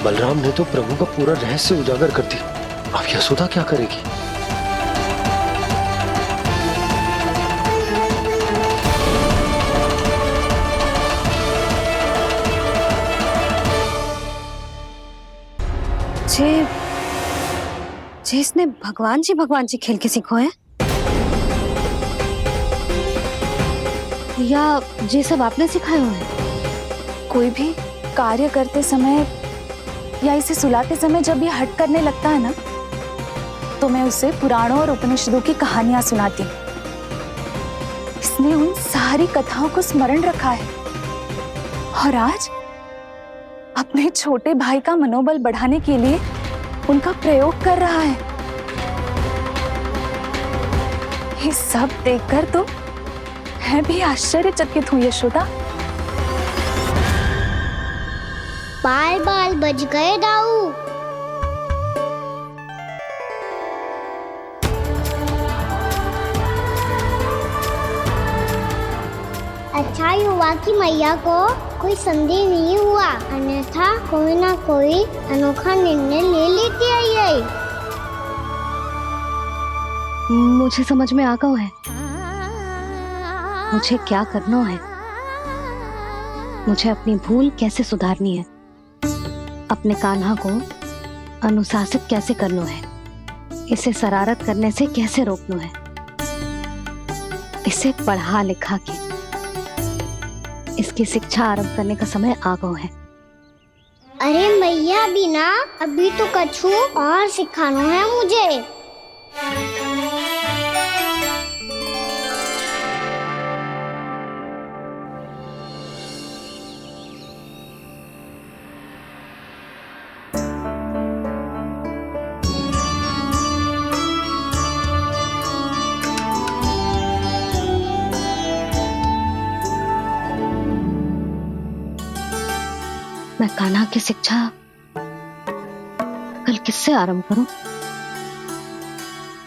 बलराम ने तो प्रभु का पूरा रहस्य उजागर कर दिया। अब यशोदा क्या करेगी? जे इसने भगवान जी खेल के सीखो है, या जे सब आपने सिखाए हुए हैं? कोई भी कार्य करते समय या इसे सुलाते समय जब ये हट करने लगता है ना, तो मैं उसे पुराणों और उपनिषदों की कहानियां सुनाती हूँ। इसने उन सारी कथाओं को स्मरण रखा है और आज अपने छोटे भाई का मनोबल बढ़ाने के लिए उनका प्रयोग कर रहा है। ये सब देखकर तो मैं भी आश्चर्यचकित हूँ यशोदा। बाल बाल बज गए दाऊ। अच्छा हुआ कि मैया को कोई संदेह नहीं हुआ, अन्यथा कोई ना कोई अनोखा निर्णय ले लेती है ये। मुझे समझ में आ गया है मुझे क्या करना है। मुझे अपनी भूल कैसे सुधारनी है, अपने कान्हा को अनुशासित कैसे करना है, इसे शरारत करने से कैसे रोकना है, इसे पढ़ा लिखा के इसकी शिक्षा आरंभ करने का समय आ गया है। अरे मैया बिना अभी तो कछु और सिखाना है मुझे। मैं कान्हा की शिक्षा कल किससे आरंभ करूं?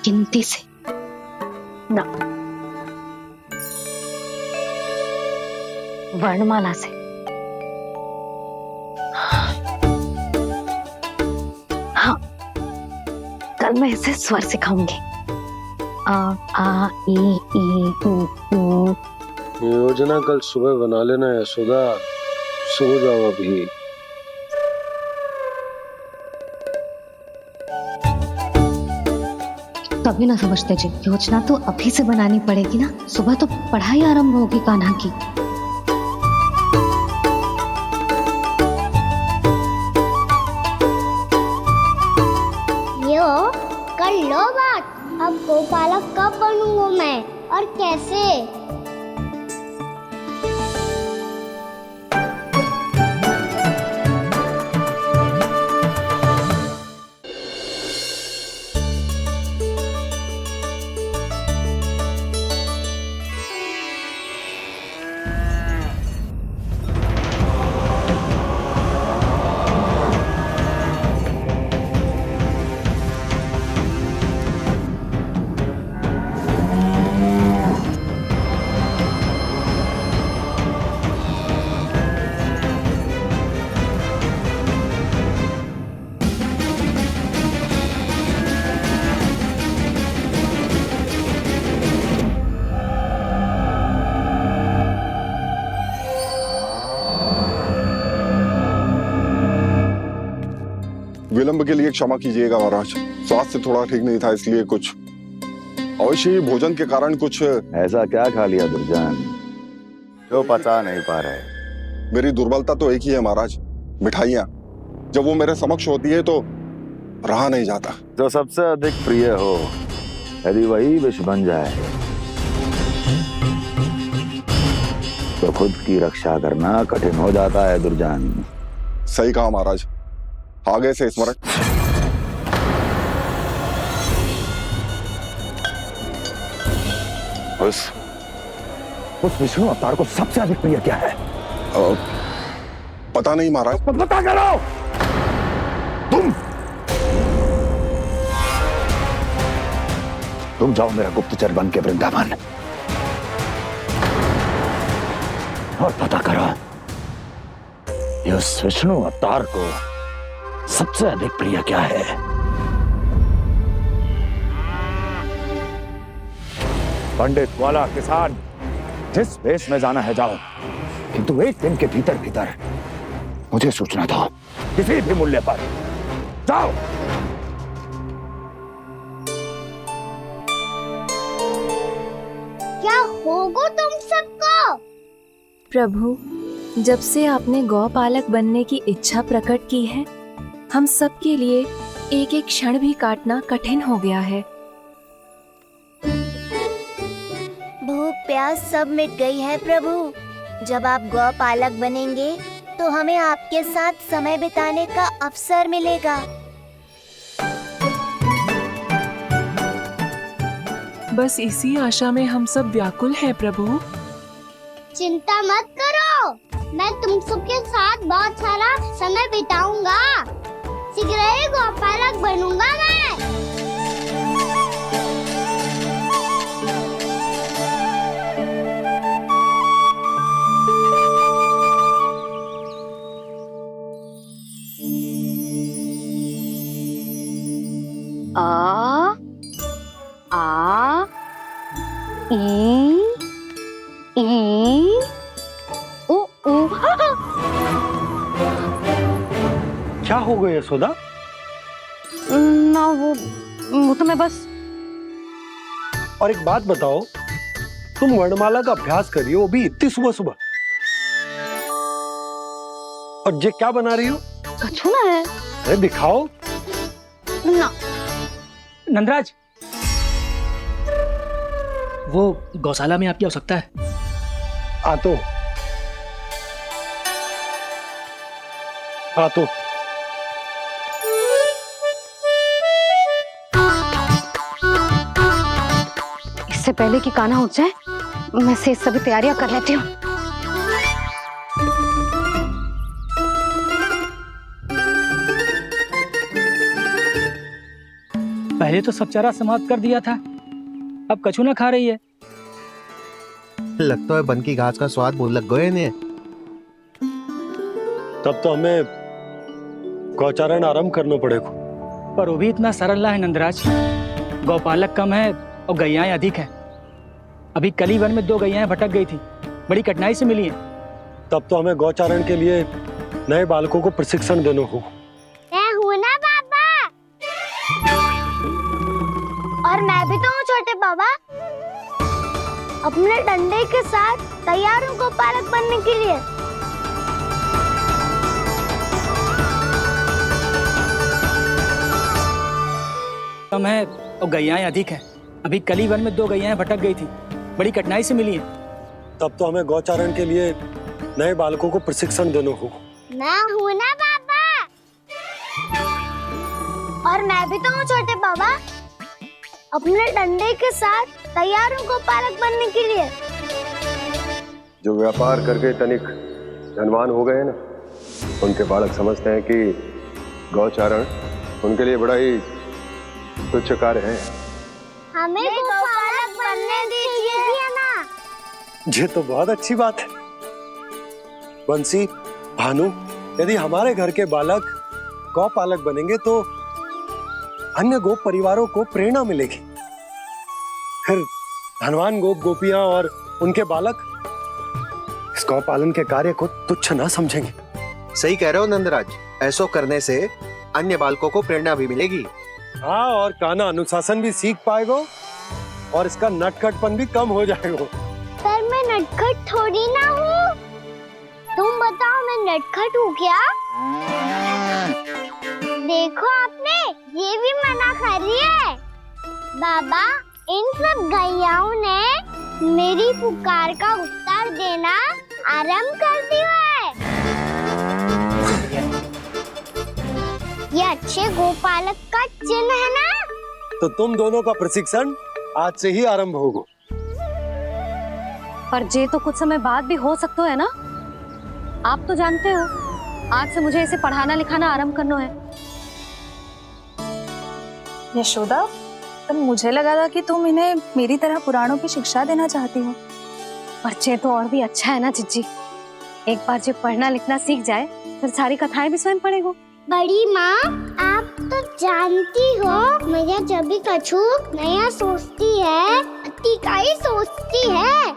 गिनती से ना, वर्णमाला से। हाँ, कल मैं इसे स्वर सिखाऊंगी। आ ई ऊ। योजना कल सुबह बना लेना यशोदा, सो जाओ अभी। तभी ना समझते जी, योजना तो अभी से बनानी पड़ेगी ना। सुबह तो पढ़ाई आरंभ होगी कान्हा की। यो कर लो बात। अब गोपालक कब बनूंगा मैं और कैसे? विलंब के लिए क्षमा कीजिएगा महाराज, स्वास्थ्य थोड़ा ठीक नहीं था इसलिए कुछ अवश्य ही भोजन के कारण कुछ। ऐसा क्या खा लिया दुर्जन जो पचा नहीं पा रहे? मेरी दुर्बलता तो एक ही है महाराज, मिठाइयाँ। जब वो मेरे समक्ष होती है तो रहा नहीं जाता। जो सबसे अधिक प्रिय हो, यदि वही विष बन जाए तो खुद की रक्षा करना कठिन हो जाता है दुर्जन। सही कहा महाराज, आगे से स्मरण। उस विष्णु अवतार को सबसे अधिक प्रिय क्या है? पता नहीं महाराज। पता करो। तुम जाओ मेरा गुप्तचर बन के वृंदावन और पता करो ये उस विष्णु अवतार को सबसे अधिक प्रिय क्या है? पंडित वाला किसान, जिस वेश में जाना है जाओ, किंतु 1 दिन के भीतर भीतर मुझे सूचना दो, किसी भी मूल्य पर। जाओ। क्या होगा तुम सबको? प्रभु, जब से आपने गौपालक बनने की इच्छा प्रकट की है, हम सब के लिए एक एक क्षण भी काटना कठिन हो गया है। भूख प्यास सब मिट गई है प्रभु। जब आप गौपालक बनेंगे तो हमें आपके साथ समय बिताने का अवसर मिलेगा। बस इसी आशा में हम सब व्याकुल हैं प्रभु। चिंता मत करो, मैं तुम सबके साथ बहुत सारा समय बिताऊंगा। शीघ्र ही गौपालक बनूंगा मैं। आ आ ई ओ ओ। क्या हो गया यशोदा? ना वो तो मैं बस। और एक बात बताओ, तुम वर्णमाला का अभ्यास कर रही हो, वो भी इतनी सुबह सुबह, और ये क्या बना रही हो? कछुआ है। अरे दिखाओ ना। नंदराज, वो गौशाला में आपकी आवश्यकता है। आ तो इससे पहले कि कान्हा उठ जाए, मैं से सभी तैयारियां कर लेती हूँ। पहले तो सब चारा समाप्त कर दिया था, अब कछू ना खा रही है। लगता है बन की घास का स्वाद भूल लग गए ने। तब तो हमें गौचारण आरंभ करना पड़ेगा। पर वो भी इतना सरल है नंदराज। गौपालक कम है और गैयाएं अधिक है। अभी कली वन में 2 गैयाएं भटक गई थी, बड़ी कठिनाई से मिली हैं। तब तो हमें गौचारण के लिए नए बालकों को प्रशिक्षण देना होगा। मैं हूँ ना बाबा, और मैं भी तो हूँ छोटे बाबा। अपने डंडे के साथ तैयार हूँ गौपालक बनने के लिए। कम है और गैयाएं अधिक है। अभी कली वन में 2 गैयाएं भटक गई थी, बड़ी कठिनाई से मिली हैं। तब तो हमें गौचारण के लिए नए बालकों को प्रशिक्षण देना होगा। मैं हूँ ना बाबा, और मैं भी तो हूँ छोटे बाबा। अपने डंडे के साथ तैयार हूँ गौपालक बनने के लिए। जो व्यापार करके तनिक धनवान हो गए ना, उनके बालक समझते हैं कि गौचारण उनके लिए बड़ा ही तुच्छ कार्य है। हमें गौपालक बनने दीजिए ना। ये तो बहुत अच्छी बात है। बंसी, भानु, यदि हमारे घर के बालक गौपालक बनेंगे तो अन्य गोप परिवारों को प्रेरणा मिलेगी। फिर धनवान गोप गोपियां और उनके बालक इस गौपालन के कार्य को तुच्छ ना समझेंगे। सही कह रहे हो नंदराज, ऐसा करने से अन्य बालकों को प्रेरणा भी मिलेगी। हाँ, और कान्हा अनुशासन भी सीख पाएगा और इसका नटखटपन भी कम हो जाएगा। पर मैं नटखट थोड़ी ना हूँ। तुम बताओ, मैं नटखट हूँ क्या? देखो आपने ये भी मना कर रही है। बाबा, इन सब गैयाओं ने मेरी पुकार का उत्तर देना आरंभ कर दिया है। ये अच्छे गोपालक का चिन्ह है ना? तो तुम दोनों का प्रशिक्षण आज से ही आरंभ होगा। पर जे तो कुछ समय बाद भी हो सकता है ना। आप तो जानते हो, आज से मुझे इसे पढ़ाना लिखाना आरंभ करना है। यशोदा, पर मुझे लगा था कि तुम इन्हें मेरी तरह पुराणों की शिक्षा देना चाहती हो। पर जे तो और भी अच्छा है ना जिज्जी। एक बार जब पढ़ना लिखना सीख जाए, फिर सारी कथाएं भी स्वयं पढ़ेगा। बड़ी माँ, आप तो जानती हो मैया जब भी कछु नया सोचती है, अतिका ही सोचती है।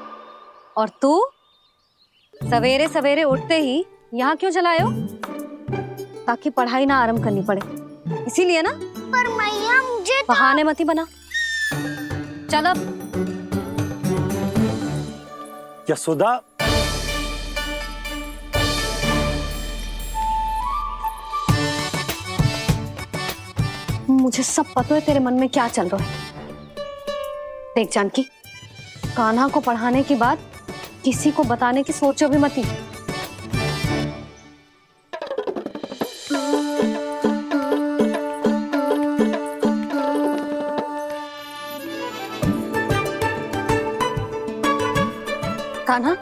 और तू सवेरे सवेरे उठते ही यहाँ क्यों चलाए हो? ताकि पढ़ाई ना आरंभ करनी पड़े, इसीलिए ना? पर मैया मुझे बहाने मत ही बना। चल अब। यशोदा, मुझे सब पता है तेरे मन में क्या चल रहा है। देख जानकी, कान्हा को पढ़ाने की बात किसी को बताने की सोचो भी मत ही। कान्हा,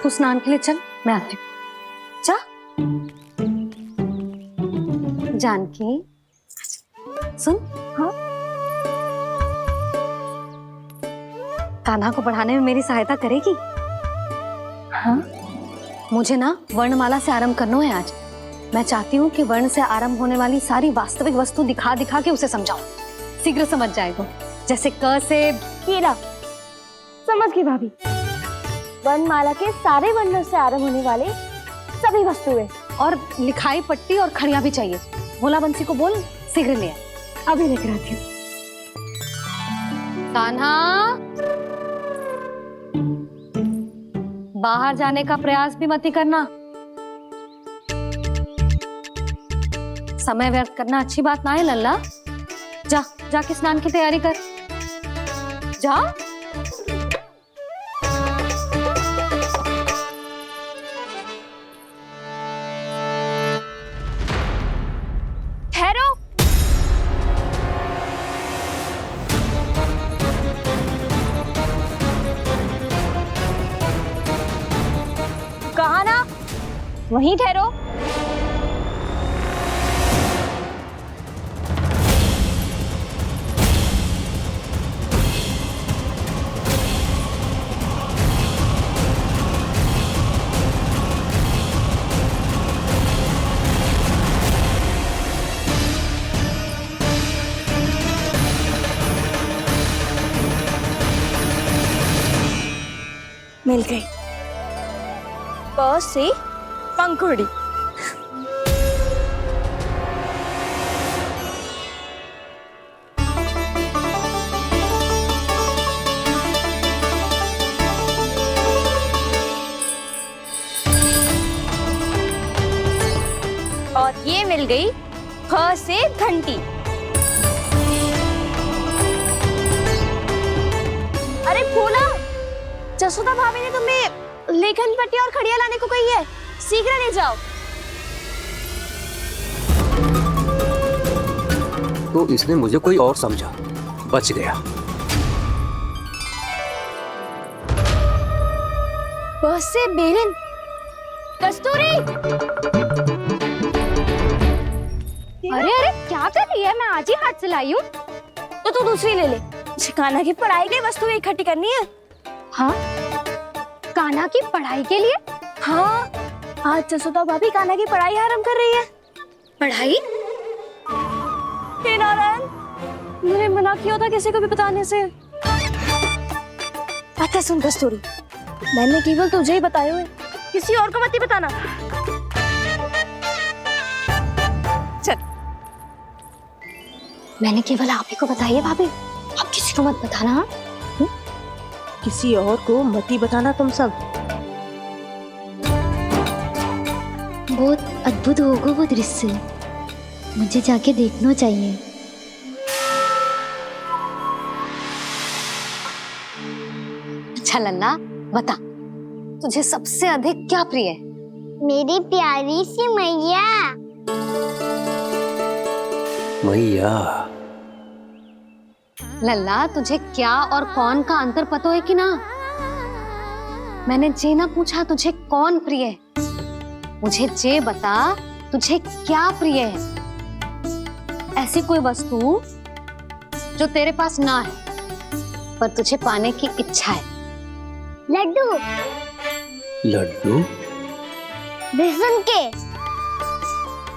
तू स्नान के लिए चल, मैं आती हूँ। जा। जानकी सुन। हाँ? कान्हा को पढ़ाने में मेरी सहायता करेगी? हाँ? मुझे ना वर्णमाला से आरंभ करना है आज। मैं चाहती हूँ कि वर्ण से आरंभ होने वाली सारी वास्तविक वस्तु दिखा दिखा के उसे समझाऊं। शीघ्र समझ जाएगा। जैसे क से कीड़ा। समझ गई भाभी। वर्णमाला के सारे वर्णों से आरंभ होने वाले सभी वस्तुएं। और लिखाई पट्टी और खड़िया भी चाहिए। भोला बंसी को बोल शीघ्र ले आए। अभी लेकर आती हूँ। कान्हा, बाहर जाने का प्रयास भी मत ही करना। समय व्यर्थ करना अच्छी बात ना है लल्ला। जा, जाके स्नान की तैयारी कर। जा। ठहरो। कहा ना, वहीं ठहरो। मिल गई। प से पंखुड़ी। और ये मिल गई ख से घंटी। अरे भोला, जसोदा भाभी ने तुम्हें लेखन पट्टी और खड़िया लाने को कही है, शीघ्र ले जाओ। तो इसने मुझे कोई और समझा, बच गया। बस से बेलन। कस्तूरी। अरे अरे क्या कर रही है? मैं आज ही हाथ से लाई हूँ। तो तू दूसरी ले ले। कान्हा की पढ़ाई के वस्तु इकट्ठी करनी है। हाँ? कान्हा की पढ़ाई के लिए? हाँ, आज जसोदा भाभी कान्हा की पढ़ाई आरंभ कर रही है। पढ़ाई? हे नारायण, मैंने मना किया था किसी को भी बताने से। अच्छा सुन कस्तूरी, मैंने केवल तुझे ही बताए हुए, किसी और को मत ही बताना। चल। मैंने केवल आप ही को बताइए भाभी, आप किसी को मत बताना। किसी और को मत ही बताना तुम सब। बहुत अद्भुत होगा वो दृश्य, मुझे जाके देखना चाहिए। अच्छा लल्ला, बता तुझे सबसे अधिक क्या प्रिय है? मेरी प्यारी सी मैया। मैया। लल्ला, तुझे क्या और कौन का अंतर पता है कि ना? मैंने जे ना पूछा तुझे कौन प्रिय है, मुझे जे बता तुझे क्या प्रिय है। ऐसी कोई वस्तु जो तेरे पास ना है पर तुझे पाने की इच्छा है। लड्डू। लड्डू? बेसन के।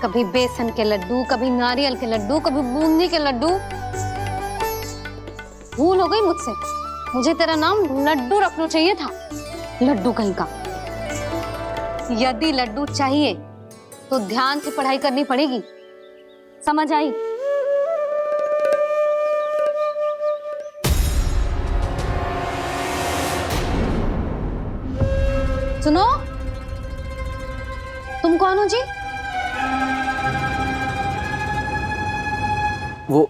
कभी बेसन के लड्डू, कभी नारियल के लड्डू, कभी बूंदी के लड्डू। भूल हो गई मुझसे, मुझे तेरा नाम लड्डू रखना चाहिए था। लड्डू कहीं का। यदि लड्डू चाहिए तो ध्यान से पढ़ाई करनी पड़ेगी, समझ आई? सुनो, तुम कौन हो जी? वो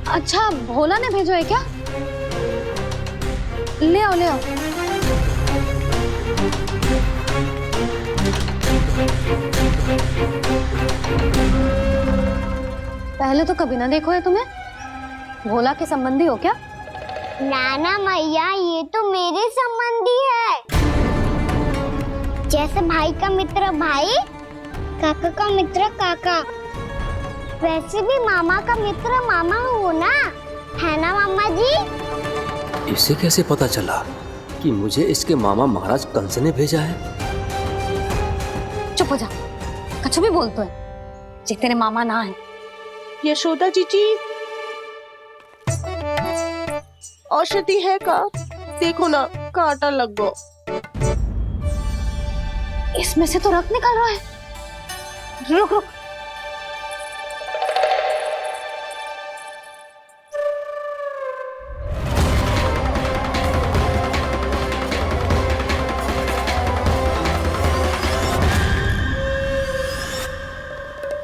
अच्छा, भोला ने भेजो है क्या? ले आओ, ले आओ। पहले तो कभी ना देखो है तुम्हें। भोला के संबंधी हो क्या? नाना मैया, ये तो मेरे संबंधी है। जैसे भाई का मित्र भाई, काका का मित्र काका, वैसे भी मामा का मित्र मामा हो ना, है ना मामा जी? इसे कैसे पता चला कि मुझे इसके मामा महाराज कंस ने भेजा है? चुप हो जा, कछु भी बोलते है जे तेरे मामा ना है। यशोदा जीजी, औषधि है का? देखो ना, कांटा लग गो। इसमें से तो रक्त निकल रहा है। रुक रुक,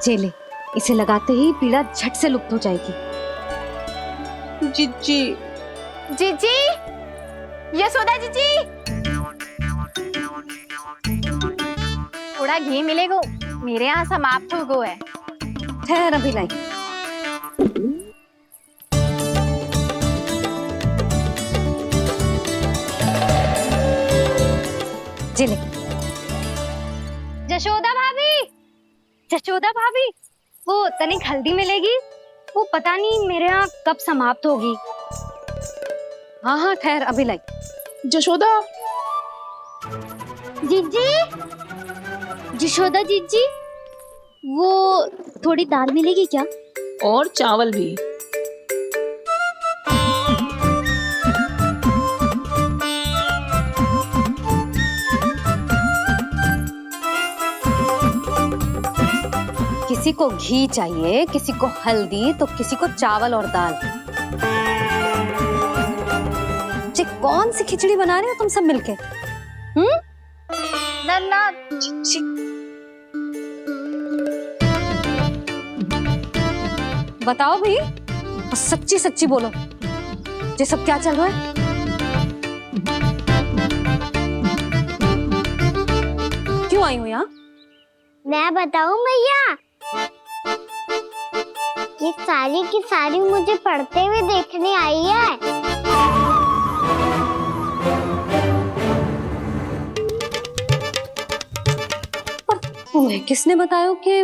चले, इसे लगाते ही पीड़ा झट से लुप्त हो जाएगी। जीजी, जीजी, यशोदा जीजी, थोड़ा घी मिलेगा? मेरे यहाँ समाप्त हो गया है। ठहर, अभी लाई। चले। जशोदा भाभी, जशोदा भाभी, वो तनिक हल्दी मिलेगी? वो पता नहीं मेरे यहाँ कब समाप्त होगी। हाँ हाँ, ठहर, अभी लाई। जशोदा, जीजी, जशोदा जीजी, वो थोड़ी दाल मिलेगी क्या? और चावल भी। किसी को घी चाहिए, किसी को हल्दी, तो किसी को चावल और दाल। जी, कौन सी खिचड़ी बना रहे हो तुम सब मिलके? नन्ना, बताओ भाई, सच्ची सच्ची बोलो, ये सब क्या चल रहा है? क्यों आई हो यहाँ? मैं बताऊं भैया, ये सारी की सारी मुझे पढ़ते हुए देखने आई है। पर तुम्हें किसने बताया कि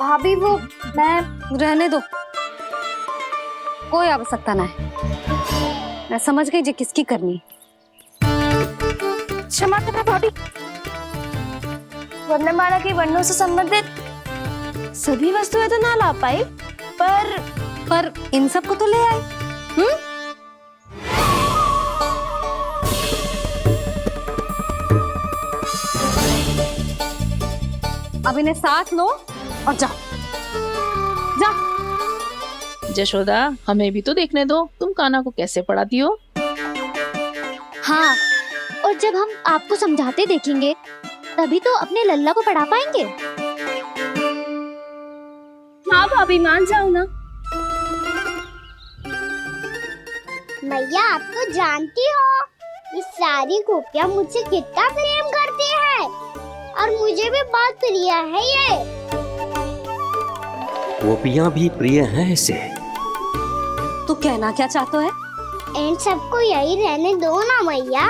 भाभी? वो मैं रहने दो, कोई आवश्यकता ना है। मैं समझ गई जे किसकी करनी। क्षमा करना भाभी, वर्णमाला के वर्णों से संबंधित सभी वस्तुएं तो ना ला पाई, पर इन सब को तो ले आए। अब इन्हें साथ लो और जाओ, जा। जशोदा, हमें भी तो देखने दो, तुम कान्हा को कैसे पढ़ाती हो। हाँ, और जब हम आपको समझाते देखेंगे तभी तो अपने लल्ला को पढ़ा पाएंगे। हाँ भाभी, मान जाओ ना। मैया, आप तो जानती हो ये सारी गोपियां मुझसे कितना प्रेम करती है, और मुझे भी बहुत प्रिय है ये। गोपियां भी प्रिय हैं इसे। तू कहना क्या चाहता है? इन सबको यही रहने दो ना मैया।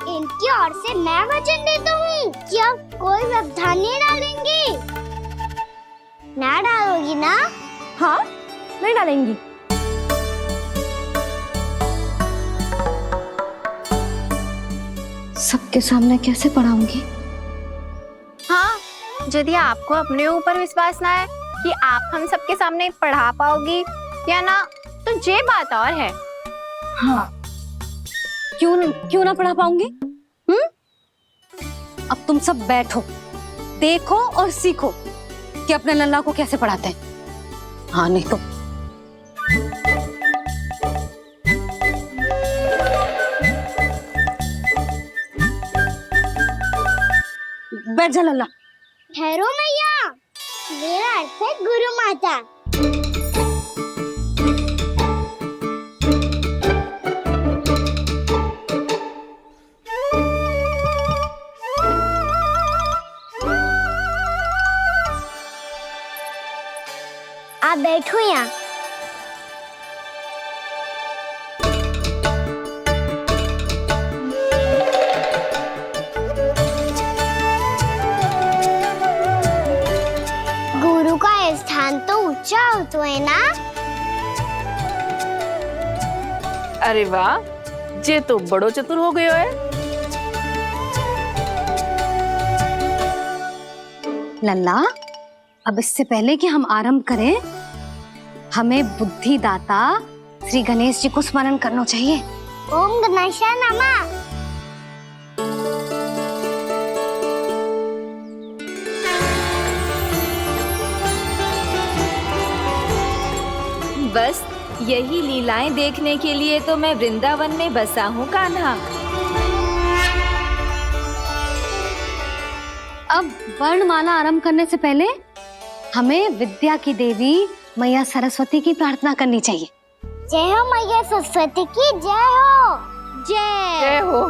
इनकी ओर से मैं वचन देता हूँ कि अब कोई व्यवधान नहीं डालेंगी। ना डालोगी ना? हाँ, नहीं डालेंगी। सबके सामने कैसे पढ़ाऊंगी? हाँ, यदि आपको अपने ऊपर विश्वास ना है कि आप हम सबके सामने पढ़ा पाओगी या ना, तो ये बात और है। हाँ, क्यों ना पढ़ा पाऊंगी? अब तुम सब बैठो, देखो और सीखो कि अपने लल्ला को कैसे पढ़ाते हैं। हाँ, नहीं तो बैठ जा लल्ला। ठहरो मैया, मेरा अर्थ है गुरु माता। आप बैठो यहाँ। गुरु का स्थान तो ऊंचा होता है ना? अरे वाह, जे तो बड़ो चतुर हो गयो है। लल्ला, अब इससे पहले कि हम आरंभ करें, हमें बुद्धिदाता श्री गणेश जी को स्मरण करना चाहिए। ओम गणेशाय नमः। बस यही लीलाएं देखने के लिए तो मैं वृंदावन में बसा हूँ कान्हा। अब वर्णमाला आरंभ करने से पहले हमें विद्या की देवी मैया सरस्वती की प्रार्थना करनी चाहिए। जय हो मैया सरस्वती की जय हो। जय हो।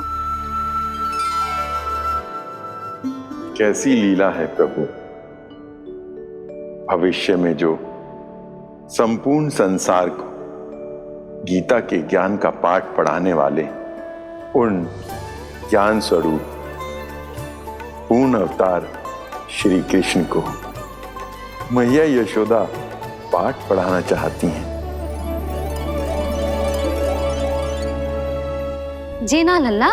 कैसी लीला है प्रभु। भविष्य में जो संपूर्ण संसार को गीता के ज्ञान का पाठ पढ़ाने वाले उन ज्ञान स्वरूप पूर्ण अवतार श्री कृष्ण को मैया यशोदा पाठ पढ़ाना चाहती हैं। जी ना लल्ला,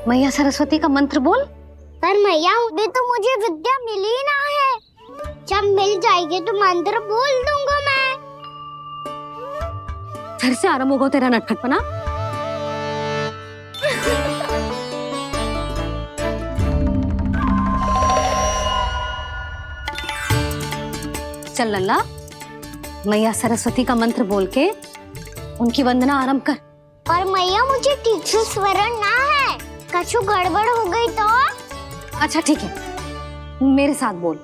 मैया सरस्वती का मंत्र बोल। पर मैया, अभी तो मुझे विद्या मिली ना है। जब मिल जाएगी तो मंत्र बोल दूंगा मैं। फिर से आरंभ होगा तेरा नटखटपना। चल लल्ला, मैया सरस्वती का मंत्र बोल के उनकी वंदना आरंभ कर। पर मैया, मुझे ठीक से स्मरण ना है, कछु गड़बड़ हो गई तो? अच्छा ठीक है, मेरे साथ बोल।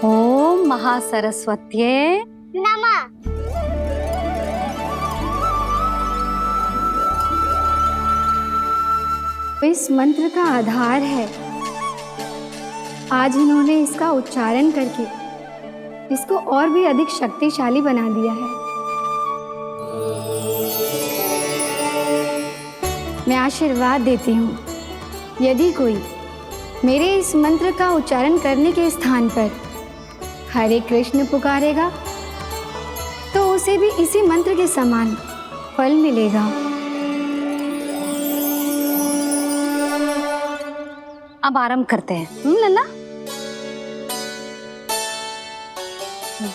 ओम महासरस्वत्यै नमः। इस मंत्र का आधार है। आज इन्होंने इसका उच्चारण करके इसको और भी अधिक शक्तिशाली बना दिया है। मैं आशीर्वाद देती हूँ, यदि कोई मेरे इस मंत्र का उच्चारण करने के स्थान पर हरे कृष्ण पुकारेगा तो उसे भी इसी मंत्र के समान फल मिलेगा। अब आरंभ करते हैं। लल्ला,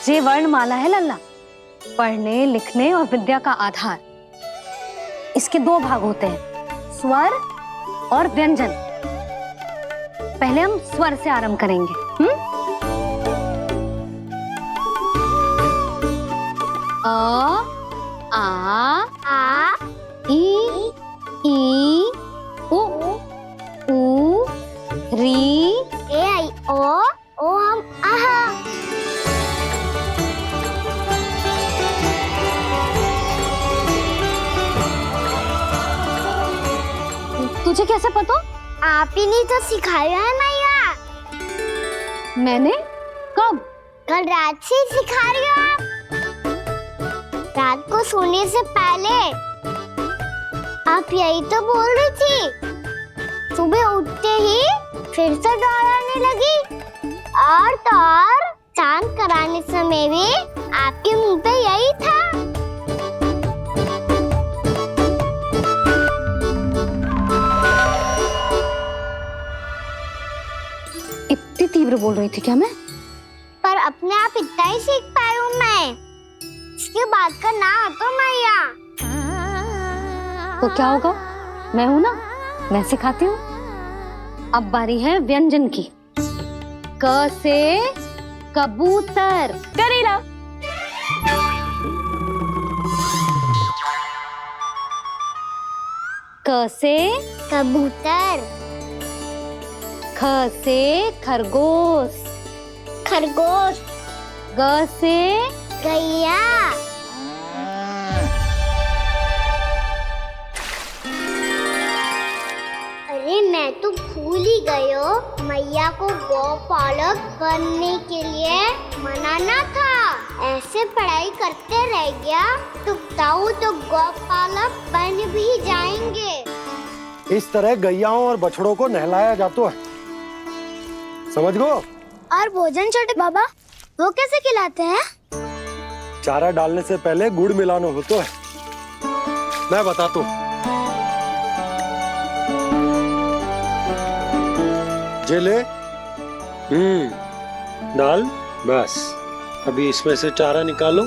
जे वर्णमाला है लल्ला, पढ़ने लिखने और विद्या का आधार। इसके दो भाग होते हैं, स्वर और व्यंजन। पहले हम स्वर से आरंभ करेंगे। अ, आ, ई, उ, री, ए, आई, ओ हम आहा। तुझे कैसे पता? आप ही नहीं तो सिखाया है मैया। मैंने? कब? कल रात से सिखा रही हो आप। रात को सोने से पहले आप यही तो बोल रही थी। सुबह उठते ही फिर से डर आने लगी और तो और स्नान कराने समय भी आपके मुंह पे यही था। इतनी तीव्र बोल रही थी क्या मैं? पर अपने आप इतना ही सीख पाई हूँ मैं। इसके बाद का ना तो मैया। तो क्या होगा? मैं हूं ना, मैं सिखाती हूँ। अब बारी है व्यंजन की। क से कबूतर। करेला। क से कबूतर। ख से खरगोश। खरगोश। ग से गैया। अरे मैं तो भूल ही गई हूँ, मैया को गौपालक बनने के लिए मनाना था। ऐसे पढ़ाई करते रह गया तो ताऊ तो गौपालक बन भी जाएंगे। इस तरह गैयाओं और बछड़ों को नहलाया जाता है, समझ गो? और भोजन छोटे बाबा वो कैसे खिलाते हैं? चारा डालने से पहले गुड़ मिलाना होता है, मैं बताता हूँ। जेले डाल, बस अभी इसमें से चारा निकालो।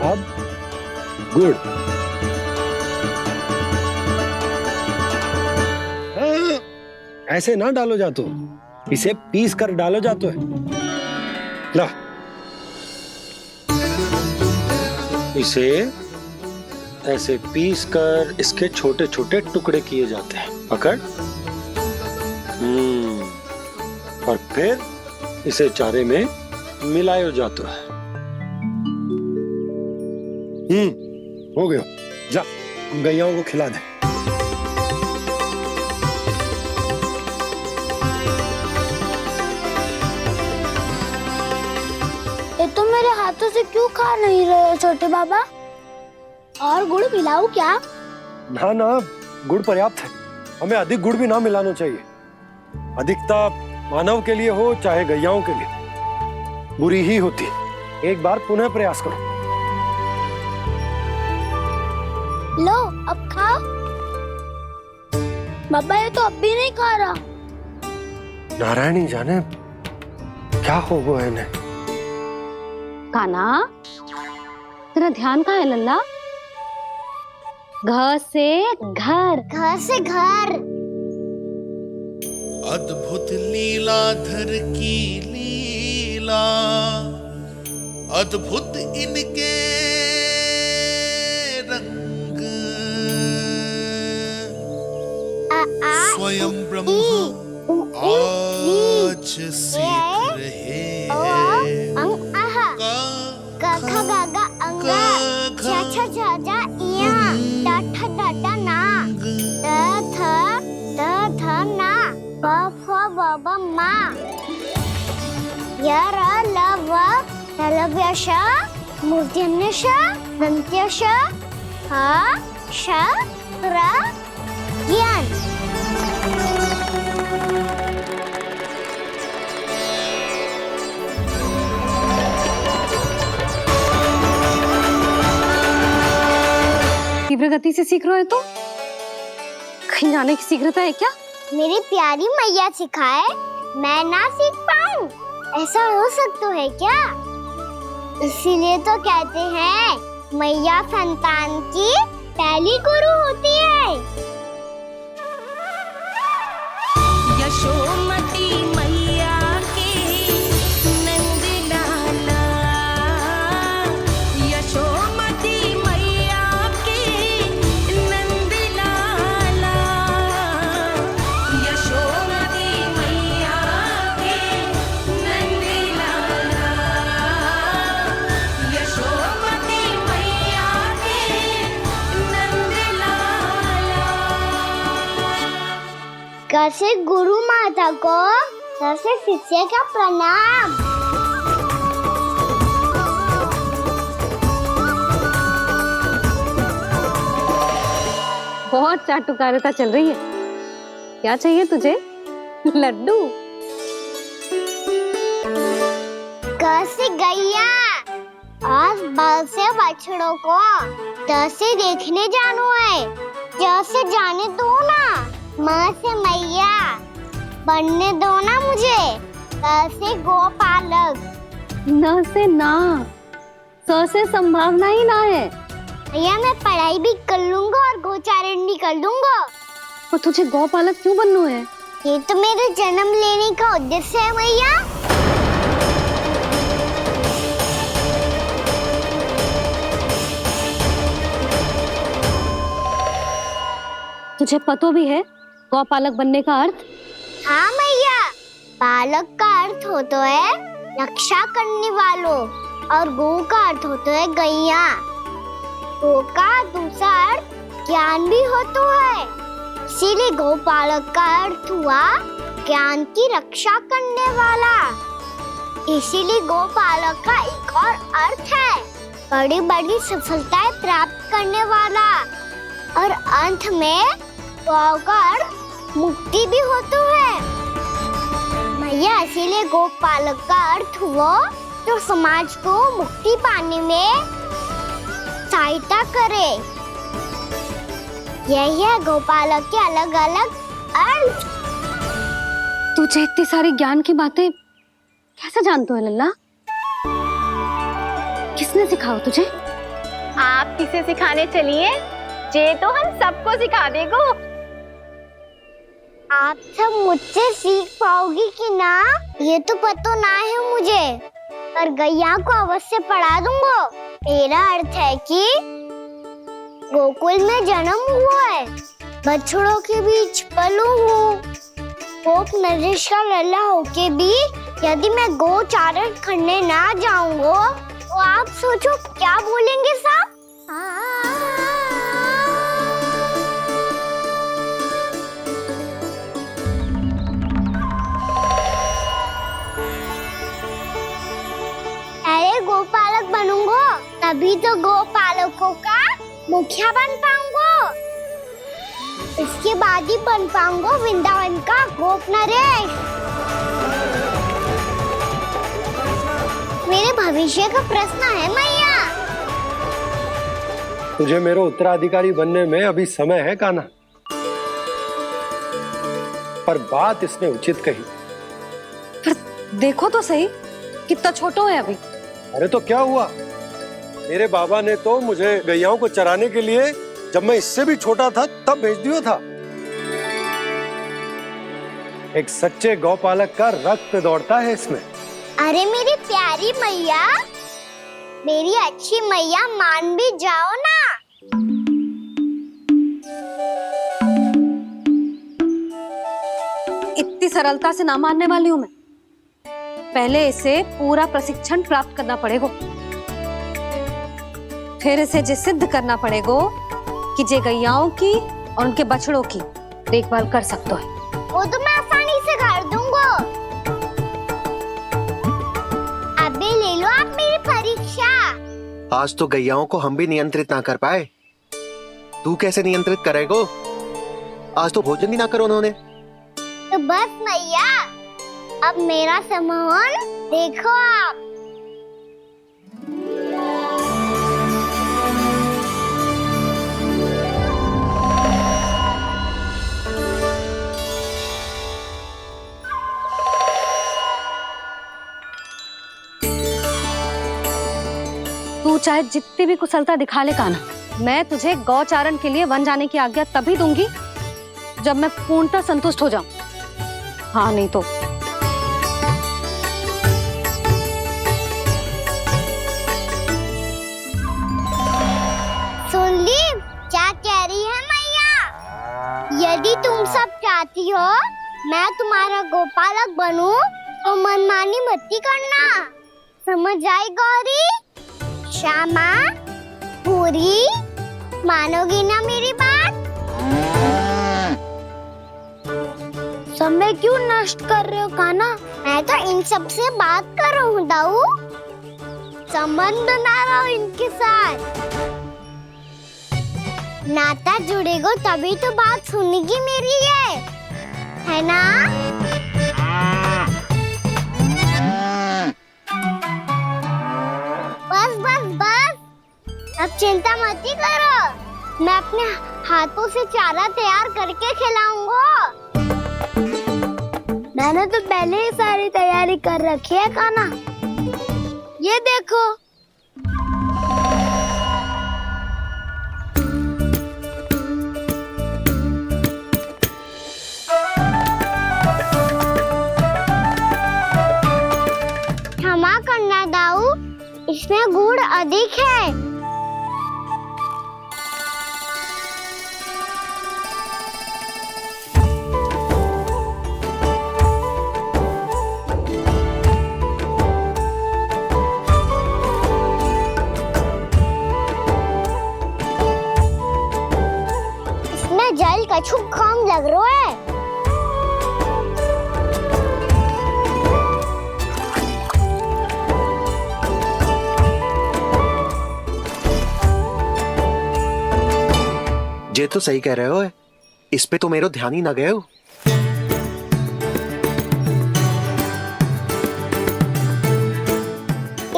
अब गुड़। ऐसे ना डालो जातो, इसे पीस कर डालो जातो है। ला, इसे ऐसे पीस कर इसके छोटे छोटे टुकड़े किए जाते हैं। पकड़। और फिर इसे चारे में मिलाया जाता है। हो गया, जा गैयाओं को खिला दे। ये तो मेरे हाथों से क्यों खा नहीं रहे हो छोटे बाबा? और गुड़ मिलाऊं क्या? ना ना, गुड़ पर्याप्त है। हमें अधिक गुड़ भी ना मिलाना चाहिए। अधिकता मानव के लिए हो चाहे गैयाओं के लिए बुरी ही होती है। एक बार पुनः प्रयास करो। लो अब खाओ। बाबा ये तो अब भी नहीं खा रहा। नारायणी जाने क्या हो गया है इन्हें। कान्हा, तेरा ध्यान कहाँ है लल्ला? घ से घर। घर से घर। अद्भुत लीलाधर की लीला, अद्भुत इनके रंग, स्वयं ब्रह्म आज सीख रहे हैं। गा गा गा अंगा, छा छा छा जा इया, डा ठा डा डा ना, द थ ना, ब फ ब ब मा, य र ल व लव्य श, मूर्धन्य श, दन्त्य श, ह श र ज्ञान। तीव्र गति से सीख रहे हो तो कहीं जाने की शीघ्रता है क्या? मेरी प्यारी मैया सिखाए, मैं ना सीख पाऊं, ऐसा हो सकता है क्या? इसीलिए तो कहते हैं मैया संतान की पहली गुरु होती है। यशोमती मैया के नंद लाला, यशोमती मैया के नंद लाला, यशोमती मैया के नंद लाला, यशोमती मैया के नंद लाला। कैसे गुरु माता को सबसे शिष्य का प्रणाम। बहुत चाटुकारिता चल रही है। क्या चाहिए तुझे? लड्डू? कैसे गैया आज बल से बछड़ों को कैसे देखने जानो है, जैसे जाने दो ना, माँ से मैया बनने दो ना मुझे, कैसे गोपालक। न से ना, स से संभावना ही ना है। भैया मैं पढ़ाई भी कर लूंगा और गोचारण भी कर लूंगा। तो तुझे गौपालक क्यों बनना है? ये तो मेरे जन्म लेने का उद्देश्य है भैया। तुझे पता भी है गौपालक बनने का अर्थ? हाँ भैया, पालक का अर्थ होता है रक्षा करने वालों और गौ का अर्थ होता है गैया। गौ का दूसरा अर्थ ज्ञान भी होता है, इसीलिए गौपालक का अर्थ हुआ ज्ञान की रक्षा करने वाला। इसीलिए गौपालक का एक और अर्थ है बड़ी बड़ी सफलताएं प्राप्त करने वाला, और अंत में गौ का अर्थ मुक्ति भी होता है भैया। इसीलिए गोपालक का अर्थ हुआ जो समाज को मुक्ति पाने में सहायता करे। यही है गोपालक के अलग अलग अर्थ। तुझे इतनी सारी ज्ञान की बातें कैसे जानते हो लल्ला? किसने सिखाया तुझे? आप किसे सिखाने चलिए, जे तो हम सबको सिखा देगो। आप सब मुझसे सीख पाओगी कि ना ये तो पता ना है मुझे, पर गैया को अवश्य पढ़ा दूंगा। मेरा अर्थ है कि गोकुल में जन्म हुआ है, बछड़ों के बीच पलू हूँ, गोप नरेश का लल्ला होके भी यदि मैं गोचारण करने ना जाऊंगा तो आप सोचो क्या बोलेंगे साहब? अरे गोपालक बनूंगा तभी तो गोपालकों का मुखिया बन पाऊंगा, इसके बाद ही बन पाऊंगा वृंदावन का गोप नरेश। मेरे भविष्य का प्रश्न है मैया। तुझे मेरा उत्तराधिकारी बनने में अभी समय है कान्हा, पर बात इसने उचित कही। पर देखो तो सही कितना छोटो है अभी। अरे तो क्या हुआ, मेरे बाबा ने तो मुझे गैयाओं को चराने के लिए जब मैं इससे भी छोटा था तब भेज दिया था। एक सच्चे गौपालक का रक्त दौड़ता है इसमें। अरे मेरी प्यारी मैया, मेरी अच्छी मैया, मान भी जाओ ना। इतनी सरलता से ना मानने वाली हूँ मैं। पहले इसे पूरा प्रशिक्षण प्राप्त करना पड़ेगा, फिर इसे ये सिद्ध करना पड़ेगा कि जे गैयाओं की और उनके बछड़ों की देखभाल कर सकता है। वो तो मैं आसानी से कर दूंगा। अबे ले लो आप मेरी परीक्षा। आज तो गैयाओं को हम भी नियंत्रित ना कर पाए, तू कैसे नियंत्रित करेगो? आज तो भोजन भी ना करो उन्होंने। तो बस मैया, अब मेरा सम्मान देखो आप। तू चाहे जितनी भी कुशलता दिखा ले कान्हा, मैं तुझे गौचारण के लिए वन जाने की आज्ञा तभी दूंगी जब मैं पूर्णतः संतुष्ट हो जाऊं। हाँ नहीं तो सुन ली क्या कह रही है मैया? यदि तुम सब चाहती हो मैं तुम्हारा गोपालक बनूं तो मनमानी मत करना, समझ आई गौरी? श्यामा, पूरी, मानोगी ना मेरी बात? समय क्यों नष्ट कर रहे हो कान्हा? मैं तो इन सब से बात कर रहा हूँ दाऊ, संबंध बना रहा हूँ इनके साथ। नाता जुड़ेगा तभी तो बात सुनेगी मेरी है। है ना? बस बस बस, अब चिंता मत ही करो, मैं अपने हाथों से चारा तैयार करके खिलाऊंगा। मैंने तो पहले ही सारी तैयारी कर रखी है कान्हा, ये देखो। क्षमा करना दाऊ, इसमें गुड़ अधिक है। इसमें जल कछु कम लग रहा है। ये तो सही कह रहे हो, इस पे तो मेरो ध्यान ही ना गए हो।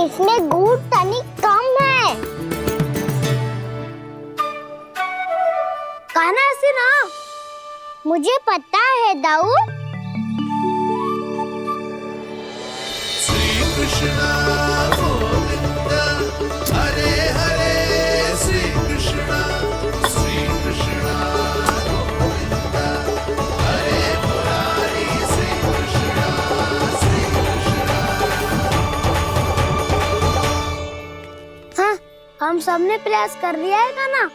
इसमें गुड़ तनिक कम है। कान्हा ऐसे ना, मुझे पता है दाऊ। श्री कृष्ण गोविंद हरे हरे, श्री कृष्ण गोविंद हरे मुरारी, श्री कृष्ण हाँ, हम सबने प्रयास कर लिया है कान्हा,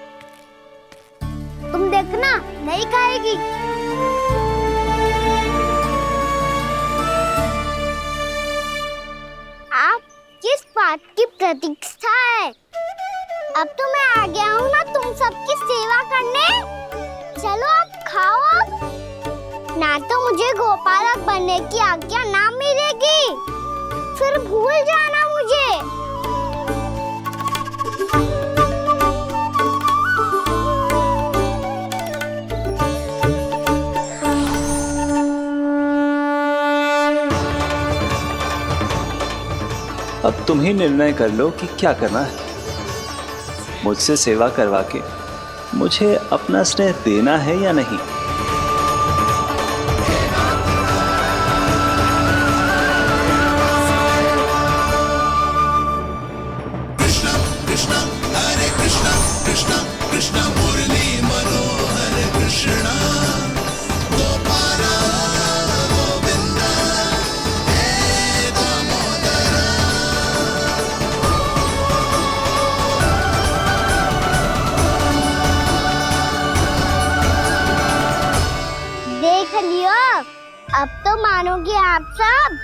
तुम देखना नहीं खाएगी। आप किस बात की प्रतीक्षा है? अब तो मैं आ गया हूँ ना तुम सबकी सेवा करने। चलो अब खाओ अब। ना तो मुझे गोपालक बनने की आज्ञा ना मिलेगी, फिर भूल जाना मुझे। अब तुम ही निर्णय कर लो कि क्या करना है। मुझसे सेवा करवा के मुझे अपना स्नेह देना है या नहीं। कृष्ण कृष्ण हरे कृष्ण कृष्ण कृष्ण मुरली मनोहर कृष्ण गोपाल गोविंद हे दामोदर। देख लियो, अब तो मानोगे आप सब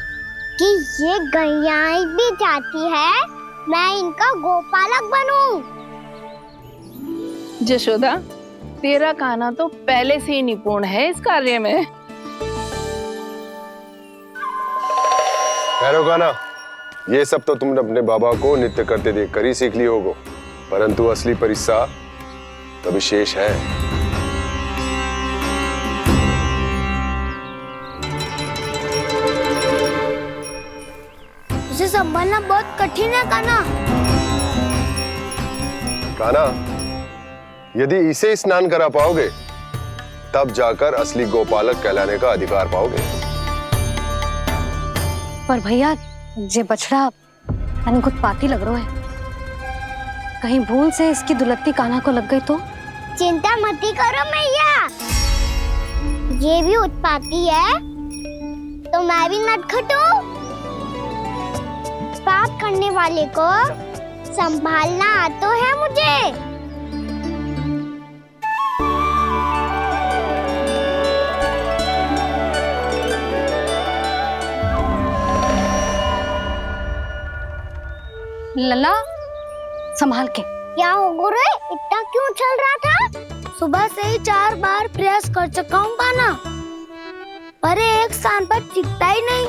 कि ये गैयाएं भी चाहती है मैं इनका गोपालक बनूं। जशोदा, तेरा कान्हा तो पहले से ही निपुण है इस कार्य में। खैर कान्हा, ये सब तो तुमने अपने बाबा को नृत्य करते देख कर ही सीख ली होगो, परंतु असली परिश्रम तो विशेष है। इसे संभालना बहुत कठिन है कान्हा। कान्हा, यदि इसे स्नान करा पाओगे तब जाकर असली गोपालक कहलाने का अधिकार पाओगे। पर भैया, ये बछड़ा यानी उत्पाती लग रहा है, कहीं भूल से इसकी दुलत्ती कान्हा को लग गई तो? चिंता मत ही करो मैया, ये भी उत्पाती है तो मैं भी नटखट हूँ। पाप करने वाले को संभालना आता है मुझे। लला, संभाल के। क्या हो गुरु, इतना क्यों चल रहा था? सुबह से ही 4 बार प्रयास कर चुका हूँ कान्हा, पर एक स्थान पर टिकता ही नहीं।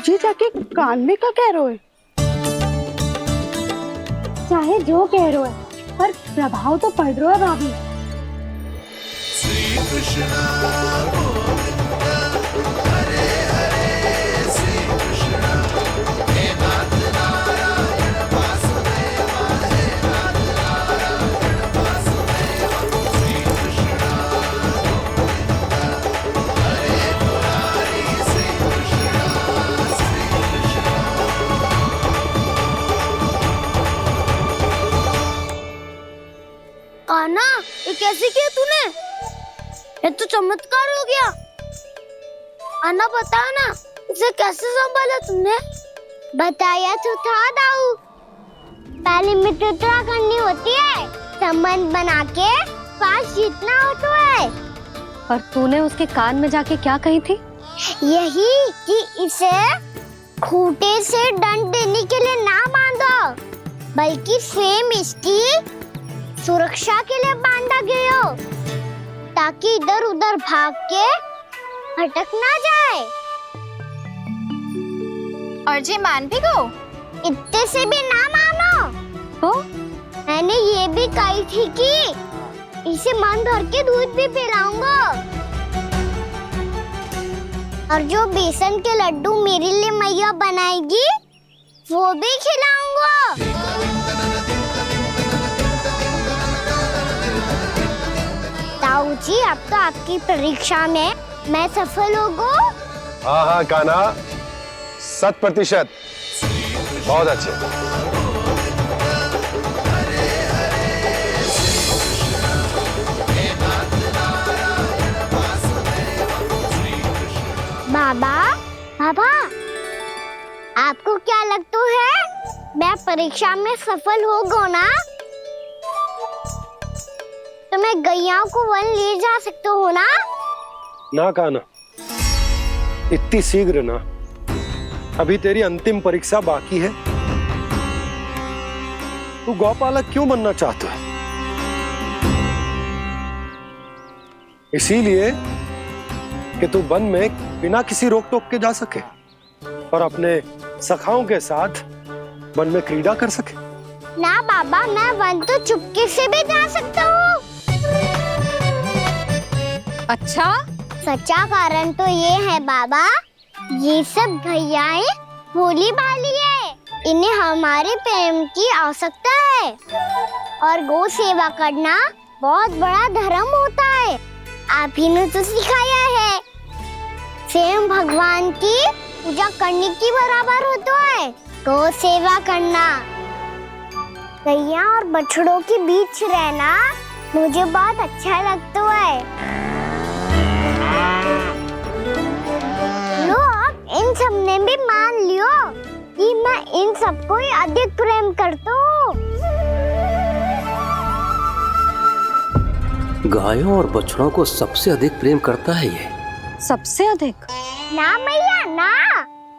जी जाके कान में क्या कह रहे हो? चाहे जो कह रहे हो पर प्रभाव तो पड़ रहा है भाभी। श्री कृष्ण गोविंद हरे हरे श्री कृष्ण हे नाथ नारायण वासुदेवा हे नाथ नारायण वासुदेवा श्री कृष्ण गोविंद हरे मुरारी श्री कृष्ण कान्हा, ये कैसे किया तूने? ये तो चमत्कार हो गया। अन्ना बता ना, इसे कैसे संभाला तुमने? बताया तो था दाऊ। पहले मित्रता करनी होती है, संबंध बना के पास जीतना होता है। और तूने उसके कान में जाके क्या कही थी? यही कि इसे खूंटे से दंड देने के लिए ना बांधो, बल्कि स्वयं इसकी सुरक्षा के लिए बांधा गया हो, ताकि इधर उधर भाग के भटक ना जाए। और जी मान भी गो? इतने से भी ना मानो। तो मैंने ये भी कही थी कि इसे मन भर के दूध भी पिलाऊंगा, और जो बेसन के लड्डू मेरे लिए मैया बनाएगी वो भी खिलाऊंगा। ताऊ जी, अब तो आपकी परीक्षा में मैं सफल होगा। हाँ हाँ कान्हा, 100%। बहुत अच्छे। बाबा, बाबा, आपको क्या लगता है मैं परीक्षा में सफल होगा ना? तो मैं गैया को वन ले जा सकता हूँ ना? ना कान्हा, इतनी शीघ्र ना। अभी तेरी अंतिम परीक्षा बाकी है। तू गौपालक क्यों बनना चाहता है? इसीलिए कि तू वन में बिना किसी रोक टोक के जा सके और अपने सखाओं के साथ वन में क्रीड़ा कर सके। ना बाबा, मैं वन तो चुपके से भी जा सकता हूँ। अच्छा? सच्चा कारण तो ये है बाबा, ये सब गैयाएं भोली भाली है, इन्हें हमारे प्रेम की आवश्यकता है, और गौ सेवा करना बहुत बड़ा धर्म होता है। आप ही ने तो सिखाया है, स्वयं भगवान की पूजा करने की बराबर होता है गौ सेवा करना। गैया और बछड़ों के बीच रहना मुझे बहुत अच्छा लगता है। लो, अब इन सब ने भी मान लियो कि मैं इन सबको ही अधिक प्रेम करता हूँ। गायों और बछड़ों को सबसे अधिक प्रेम करता है ये। सबसे अधिक? ना मैया ना,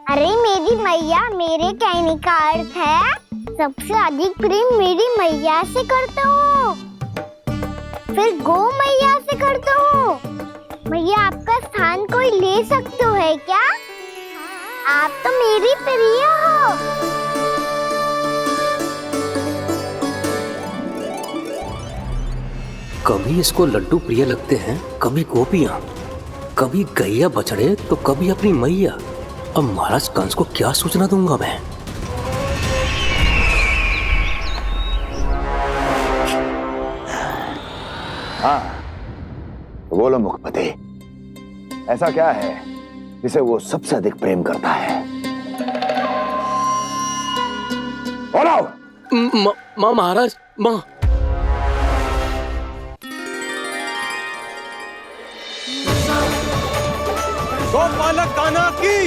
अरे मेरी मैया, मेरे कहने का अर्थ है सबसे अधिक प्रेम मेरी मैया से करता हूँ, फिर गौ मैया से करता हूँ। मैया, आपका स्थान कोई ले सकते है क्या? आप तो मेरी प्रिय हो। कभी इसको लड्डू प्रिय लगते हैं, कभी गोपियां, कभी गैया बछड़े, तो कभी अपनी मैया। अब महाराज कंस को क्या सूचना दूंगा मैं? हाँ, बोलो मुखपति, ऐसा क्या है जिसे वो सबसे अधिक प्रेम करता है? बोलो। माँ महाराज, माँ। गोपालक कान्हा की,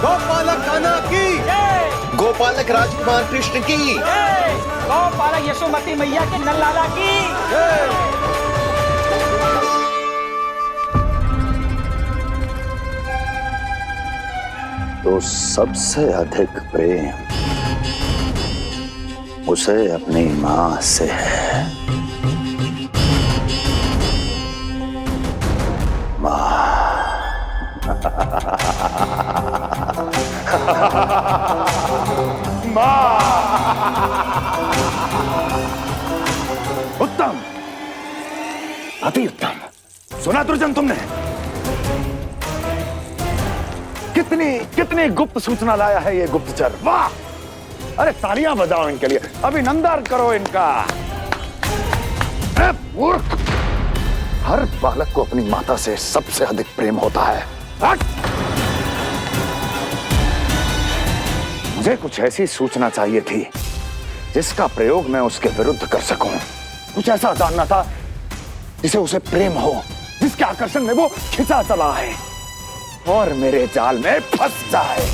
गोपालक कान्हा की, गोपालक राजकुमार कृष्ण की, गौपालक यशोमती मैया के नललाला की। तो सबसे अधिक प्रेम उसे अपनी मां से है। मां। अति उत्तम। सुना दुर्जन तुमने? कितनी कितनी गुप्त सूचना लाया है ये गुप्तचर। वाह! अरे तालियां बजाओ इनके लिए, अभिनंदन करो इनका। मूर्ख! हर बालक को अपनी माता से सबसे अधिक प्रेम होता है। हट! मुझे कुछ ऐसी सूचना चाहिए थी जिसका प्रयोग मैं उसके विरुद्ध कर सकूं। कुछ ऐसा जानना था जिसे उसे प्रेम हो, जिसके आकर्षण में वो खिंचा चला है और मेरे जाल में फंस जाए।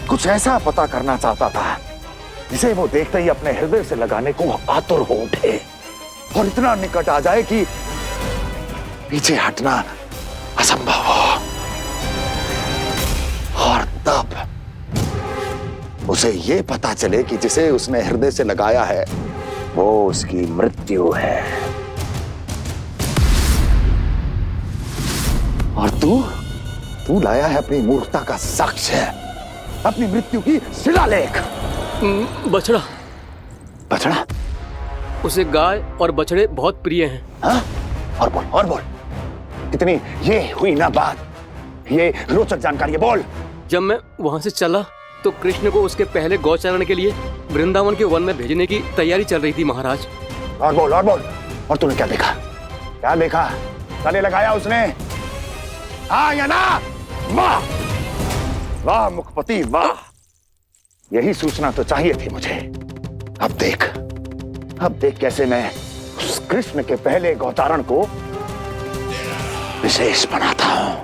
कुछ ऐसा पता करना चाहता था जिसे वो देखते ही अपने हृदय से लगाने को आतुर हो उठे और इतना निकट आ जाए कि पीछे हटना असंभव हो। और तब उसे ये पता चले कि जिसे उसने हृदय से लगाया है वो उसकी मृत्यु है। और तू लाया है अपनी मूर्खता का साक्ष्य, अपनी मृत्यु की शिलालेख। बछड़ा। बछड़ा? उसे गाय और बछड़े बहुत प्रिय हैं। हाँ? और बोल। कितनी ये हुई ना बात, ये रोचक जानकारी है, बोल। जब मैं वहां से चला तो कृष्ण को उसके पहले गौचारण के लिए वृंदावन के वन में भेजने की तैयारी चल रही थी महाराज। और बोल। और तूने क्या देखा? गले लगाया उसने? हाँ या ना? वाह वाह मुखपति वाह, यही सूचना तो चाहिए थी मुझे। अब देख कैसे मैं उस कृष्ण के पहले गौचारण को विशेष बनाता हूं।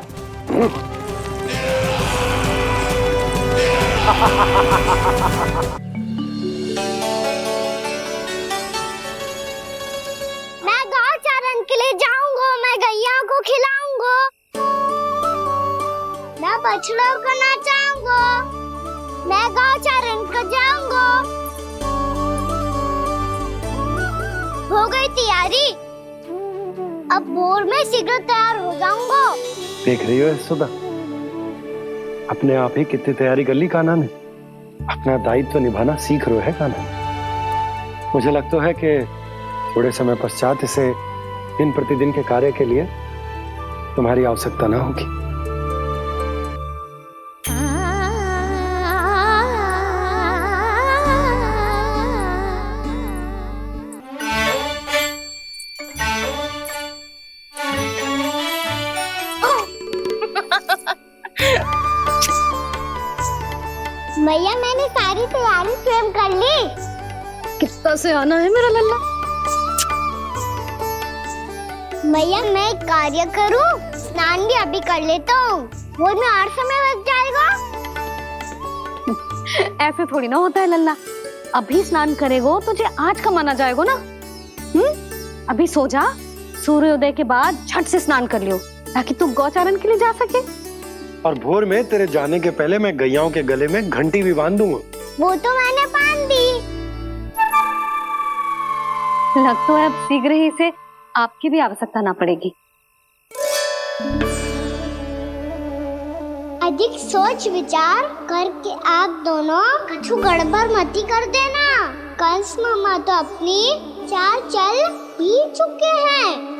मैं गौचारण के लिए जाऊंगा, मैं गैया को खिलाऊंगा, मैं बछड़ों को नचाऊंगा, मैं गौचारण को जाऊंगा। हो गई तैयारी, अब भोर में शीघ्र तैयार हो जाऊंगा। देख रही हो यशोदा, अपने आप ही कितनी तैयारी कर ली कान्हा ने। अपना दायित्व निभाना सीख रहे है कान्हा। मुझे लगता है कि थोड़े समय पश्चात इसे दिन प्रतिदिन के कार्य के लिए तुम्हारी आवश्यकता ना होगी। भैया मैंने सारी तैयारी स्वयं कर ली। कितना से आना है मेरा लल्ला? भैया मैं एक कार्य करूं, स्नान भी अभी कर लेता हूँ, वो में और समय लग जाएगा। ऐसे थोड़ी ना होता है लल्ला, अभी स्नान करेगो तुझे आज का माना जाएगा ना। अभी सो जा, सूर्योदय के बाद झट से स्नान कर लियो ताकि तू गौचारण के लिए जा सके। और भोर में तेरे जाने के पहले मैं गैयाओं के गले में घंटी भी बांध दूंगा। वो तो मैंने बांध दी। लग तो है अब शीघ्र ही इसे आपकी भी आवश्यकता ना पड़ेगी। अधिक सोच विचार करके आप दोनों कछु गड़बड़ मती कर देना। कंस मामा तो अपनी चाल चल ही चुके हैं।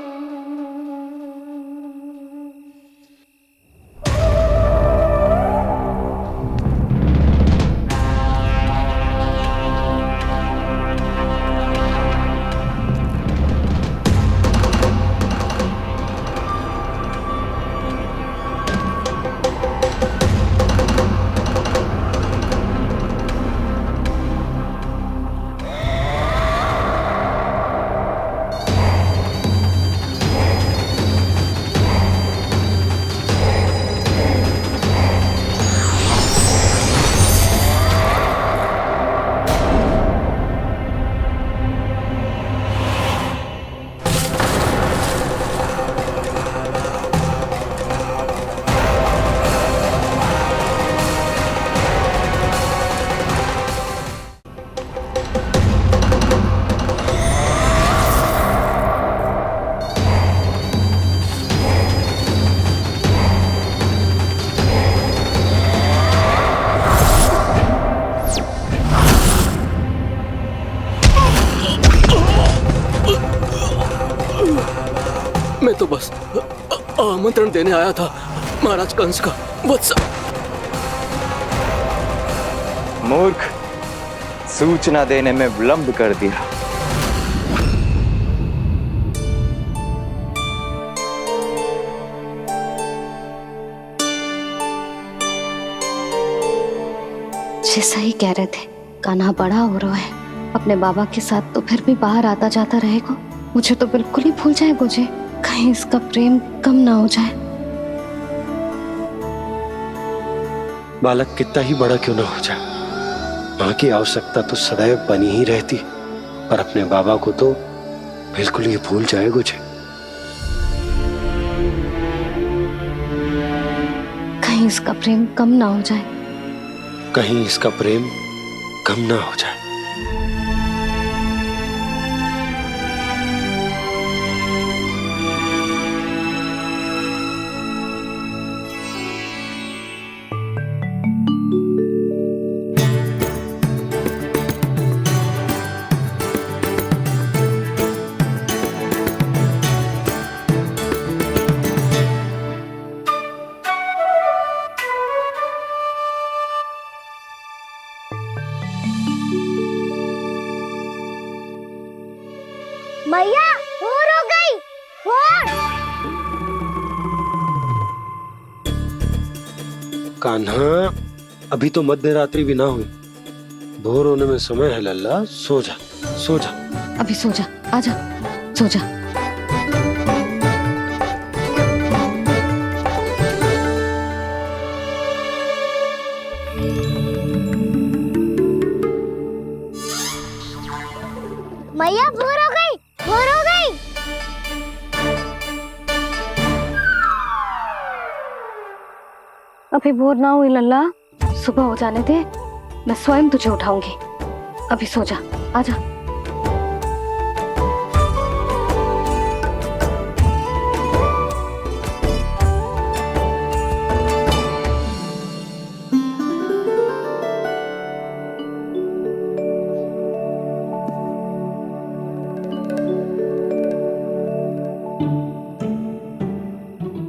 आमंत्रण देने आया था महाराज कंस का वत्स। मूर्ख, सूचना देने में विलंब कर दिया। जी सही कह रहे थे, कान्हा बड़ा हो रहा है, अपने बाबा के साथ तो फिर भी बाहर आता जाता रहेगा। मुझे तो बिल्कुल ही भूल जाए मुझे, कहीं इसका प्रेम कम ना हो जाए। बालक कितना ही बड़ा क्यों ना हो जाए, माँ की आवश्यकता तो सदैव बनी ही रहती, पर अपने बाबा को तो बिल्कुल ही भूल जाए मुझे। कहीं इसका प्रेम कम ना हो जाए, कहीं इसका प्रेम कम ना हो जाए। मैया भोर हो गई, भोर। कान्हा, अभी तो मध्य रात्रि भी ना हुई, भोर होने में समय है लल्ला, सो जा सो जा। अभी सो जा, आजा सो जा। मैया भोर हो गई, भोर हो गई। अभी भोर ना हुई लल्ला, सुबह हो जाने दे, मैं स्वयं तुझे उठाऊंगी। अभी सो जा, आजा।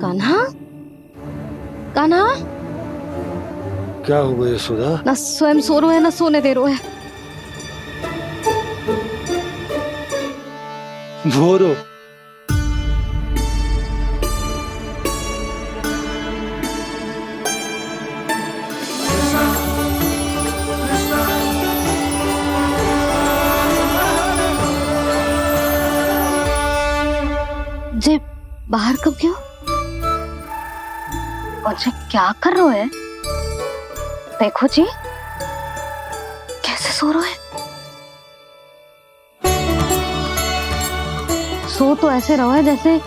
कान्हा, कान्हा, क्या हो गया यशोदा? ना स्वयं सो रो है ना सोने दे रो है। भोरो जे बाहर कब गयो? और जे क्या कर रहे है? देखो जी, कैसे सो रहे है। सो तो ऐसे रहो है जैसे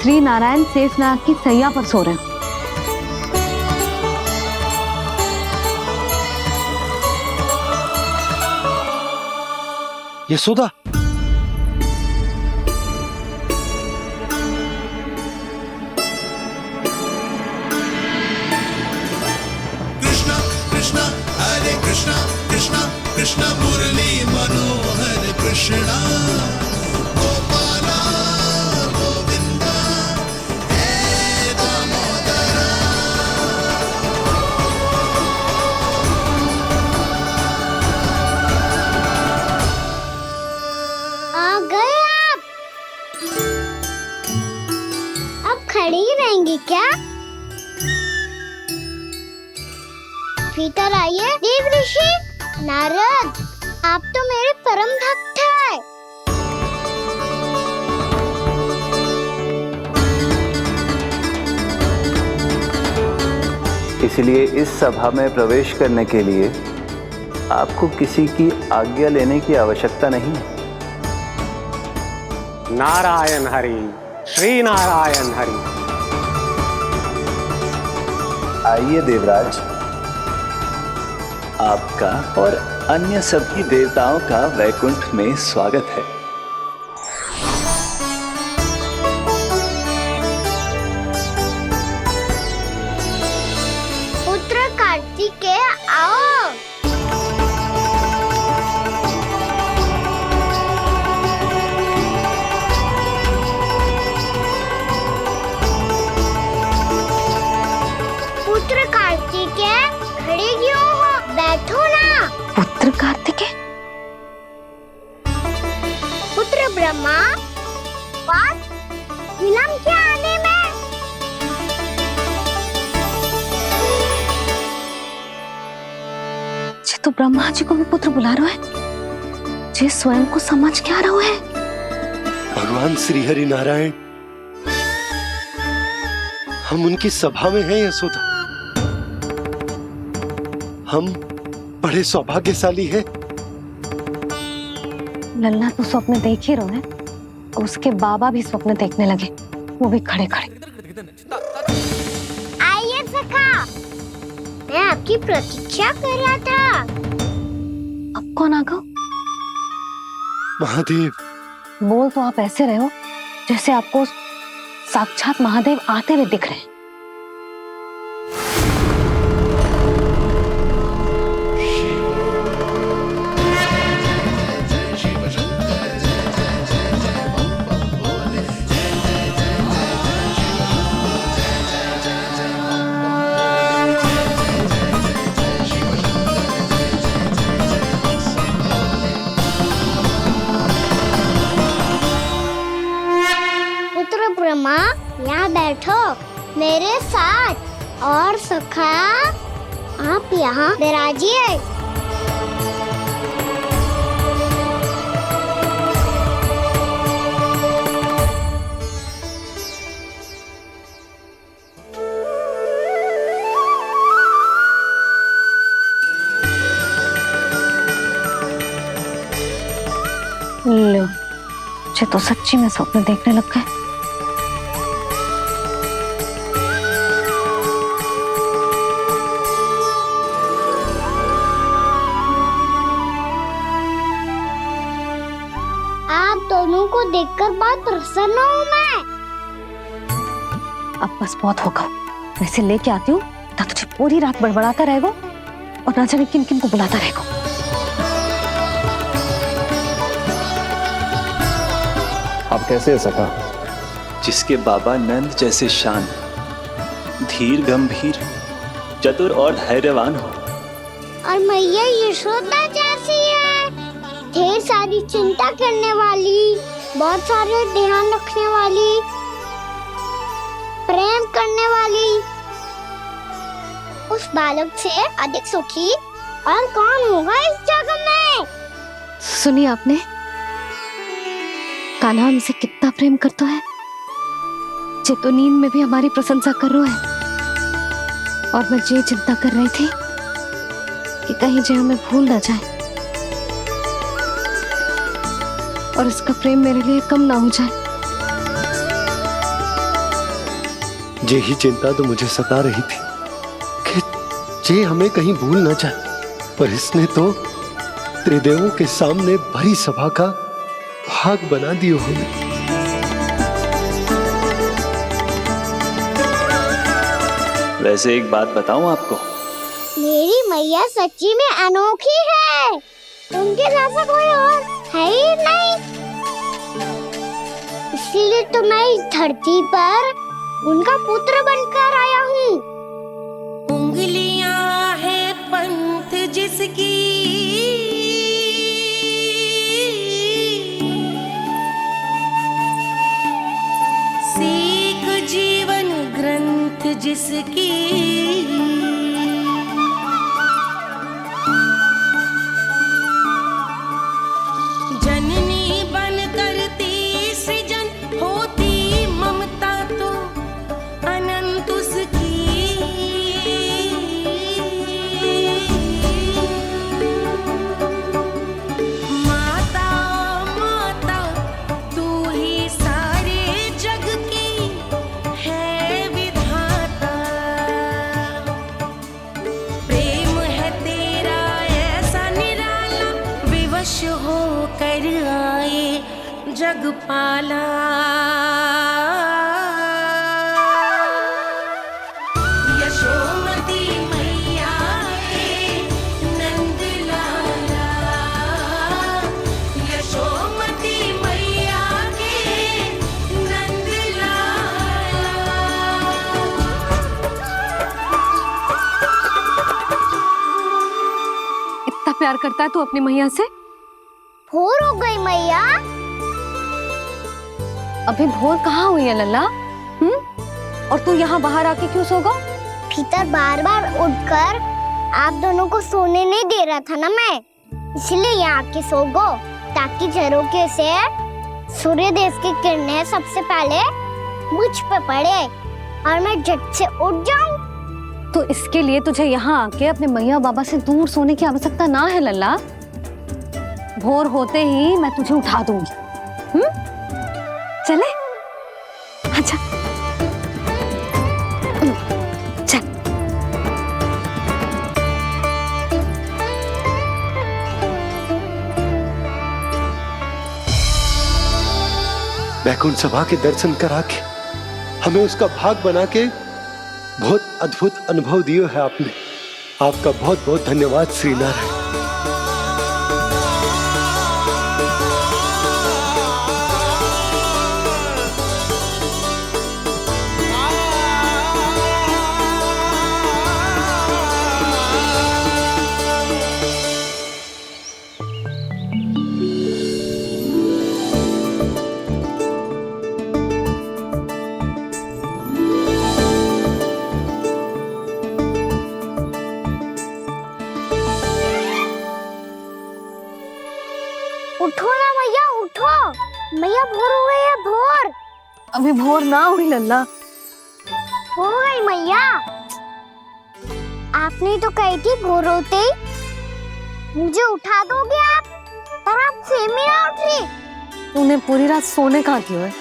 श्री नारायण शेषनाग की सैया पर सो रहे हो। यशोदा, कृष्णा कृष्णा हरे कृष्णा कृष्णा कृष्णा मुरली मनोहर कृष्णा गोपाला गोविंदा हे दामोदरा। आ गए आप। अब खड़ी ही रहेंगी क्या? भीतर आइए। देव ऋषि नारद, आप तो मेरे परम भक्त हैं। इसलिए इस सभा में प्रवेश करने के लिए आपको किसी की आज्ञा लेने की आवश्यकता नहीं है। नारायण हरि, श्री नारायण हरि। आइए देवराज, आपका और अन्य सभी देवताओं का वैकुंठ में स्वागत है। पुत्र कार्तिकेय आओ। पुत्र कार्तिकेय? पुत्र ब्रह्मा, बात विलंब क्या आने में? जे तो ब्रह्मा जी को भी पुत्र बुला रहा है, जे स्वयं को समझ क्या रहा है। भगवान श्री हरि नारायण, हम उनकी सभा में हैं यशोदा। हम बड़े सौभाग्यशाली हैं। लल्ला तो स्वप्न देख ही रहे हैं, उसके बाबा भी स्वप्न देखने लगे, वो भी खड़े खड़े। आइए सखा, मैं आपकी प्रतीक्षा कर रहा था। अब कौन आ गया? महादेव। बोल तो आप ऐसे रहे हो जैसे आपको साक्षात महादेव आते हुए दिख रहे हैं। पुत्र ब्रह्मा, यहाँ बैठो मेरे साथ। और सखा, आप यहाँ विराजिए। लो, मुझे तो सच्ची में स्वप्न देखने लग गए। आप दोनों को देखकर बहुत प्रसन्न हूँ मैं। अब बस बहुत होगा, वैसे लेके आती हूँ ना, तुझे पूरी रात बड़बड़ाता रहेगा और ना जाने किन किन को बुलाता रहेगा। आप कैसे है सखा? जिसके बाबा नंद जैसे शांत, धीर गंभीर, चतुर और धैर्यवान हो, और मैया यशोदा जैसी है, ढेर सारी चिंता करने वाली, बहुत सारे ध्यान रखने वाली, प्रेम करने वाली। उस बालक से अधिक सुखी और कौन होगा इस जग में? सुनिए आपने, कान्हा हमसे कितना प्रेम करता है, जे तो नींद में भी हमारी प्रशंसा कर रहा है। और मैं ये चिंता कर रही थी कि कहीं जे हमें भूल ना जाए और इसका प्रेम मेरे लिए कम ना हो जाए। यही चिंता तो मुझे सता रही थी कि जे हमें कहीं भूल ना जाए, पर इसने तो त्रिदेवों के सामने भरी सभा का भाग बना दियो हमें। वैसे एक बात बताऊं आपको, मेरी मैया सच्ची में अनोखी है, उनके जैसा कोई और है ही नहीं। इसीलिए तो मैं इस धरती पर उनका पुत्र बनकर आया हूँ। उंगलियां है पंथ जिसकी, सीख जीवन ग्रंथ जिसकी, जननी बन करती सृजन होती ममता तो अनंत उसकी। माता माता तू ही सारे जग की है विधाता, प्रेम है तेरा ऐसा निराला, विवश हो कर आए जग पाला। यशोमती मैया के नंद लाला, यशोमती मैया के नंद लाला। इतना प्यार करता है तू अपनी मैया से? भोर हो गई मैया। अभी भोर कहाँ हुई है लल्ला? और तू यहाँ बाहर आके क्यों सो गया? भीतर बार बार उठकर आप दोनों को सोने नहीं दे रहा था ना मैं, इसलिए यहाँ आके सो गो, ताकि झरोखे से सूर्य देव की किरणें सबसे पहले मुझ पे पड़े और मैं झट से उठ जाऊं। तो इसके लिए तुझे यहाँ आके अपने मैया बाबा से दूर सोने की आवश्यकता ना है लल्ला। भोर होते ही मैं तुझे उठा दूंगी। चले? अच्छा चल। बैकुंठ सभा के दर्शन करा के हमें उसका भाग बना के बहुत अद्भुत अनुभव दिए है आपने। आपका बहुत बहुत धन्यवाद श्री नारायण। उठो ना मैया, उठो। मैया भोर हो गई है, भोर। अभी भोर ना हुई लल्ला। हो गई मैया। आपने तो कही थी भोर होते ही मुझे उठा दोगे आप, पर आप सेम ही ना उठ रही। तूने पूरी रात सोने कहाँ की है?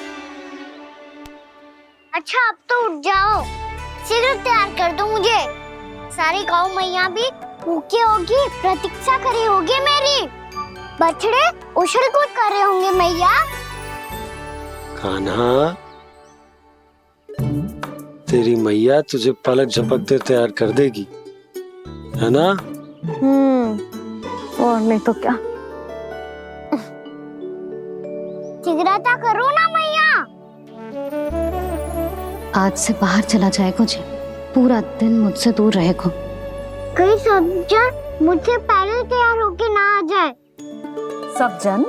अच्छा अब तो उठ जाओ, शीघ्र तैयार कर दो मुझे। सारी गौ मैया भी भूखी होगी, प्रतीक्षा करी होगी मेरी। बछड़े उछल कूद कर रहे होंगे मैया। कान्हा, तेरी मैया तुझे पलक झपकते तैयार कर देगी, है ना? और नहीं तो क्या। शीघ्रता करो ना मैया। आज से बाहर चला जाएगा जी, पूरा दिन मुझसे दूर रहेगा। कहीं सब जन मुझसे पहले तैयार होके ना आ जाए। सब जन?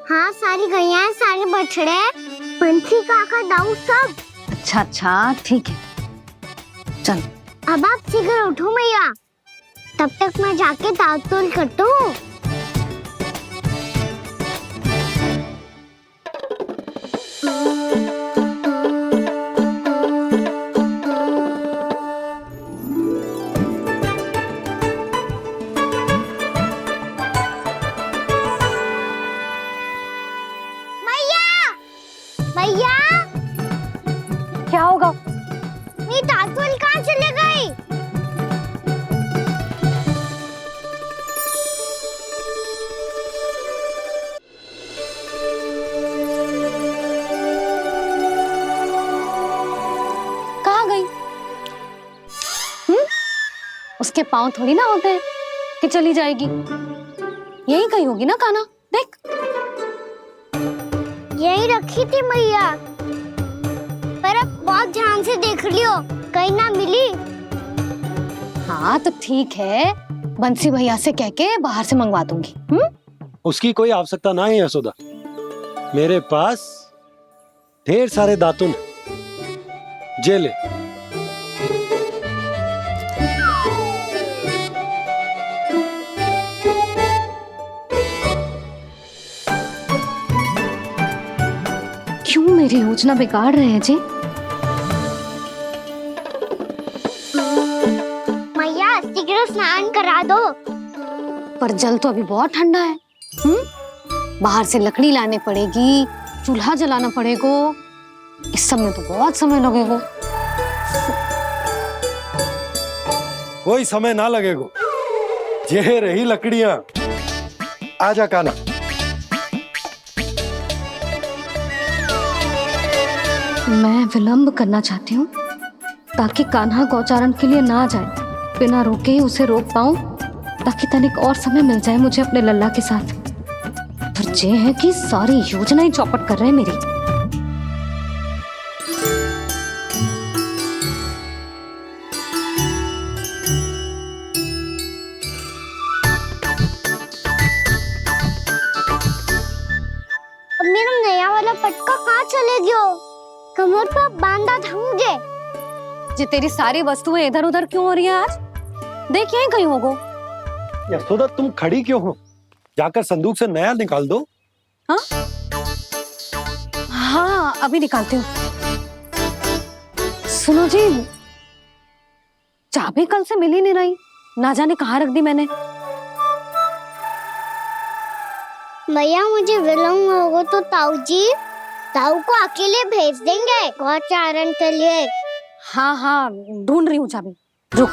हाँ, सारी गैया, सारे बछड़े, पंछी, काका, दाऊ सब। अच्छा अच्छा ठीक है, चल। अब आप शीघ्र उठो मैया, तब तक मैं जाके ताल-तोल करता हूँ। मैया, क्या होगा? मेरी ताल-तोल कहाँ चले गई? कहाँ गई? उसके पाँव थोड़ी ना होते हैं कि चली जाएगी। यही कहीं होगी ना कान्हा, देख। यही रखी थी मैया, पर अब बहुत ध्यान से देख लियो, कहीं ना मिली। हाँ तो ठीक है, बंसी भैया से कह के बाहर से मंगवा दूंगी। उसकी कोई आवश्यकता ना है यशोदा, मेरे पास ढेर सारे दातुन जे ले। क्यों मेरी योजना बिगाड़ रहे हैं जी? मैया शीघ्र स्नान करा दो। पर जल तो अभी बहुत ठंडा है। बाहर से लकड़ी लाने पड़ेगी, चूल्हा जलाना पड़ेगा, इस सब में तो बहुत समय लगेगा। कोई समय ना लगेगा, ये रही लकड़ियां। आजा कान्हा। मैं विलंब करना चाहती हूँ ताकि कान्हा गौचारण के लिए ना जाए, बिना रोके ही उसे रोक पाऊं, ताकि तनिक और समय मिल जाए मुझे अपने लल्ला के साथ। पर ये है कि सारी योजना ही चौपट कर रहे हैं मेरी। कहाँ चले गयो? कमर पर बांधा था मुझे। जी तेरी सारी वस्तुएं इधर उधर क्यों हो रही है आज? देख यहीं कहीं होगो। यशोदा तुम खड़ी क्यों हो? जाकर संदूक से नया निकाल दो। हाँ हाँ अभी निकालती हूँ। सुनो जी, चाबी कल से मिल ही नहीं रही, ना जाने कहाँ रख दी मैंने। भैया मुझे विलम्ब होगा तो ताऊ को अकेले भेज देंगे गौचारण के लिए। हाँ हाँ ढूंढ रही हूँ चाबी, रुक।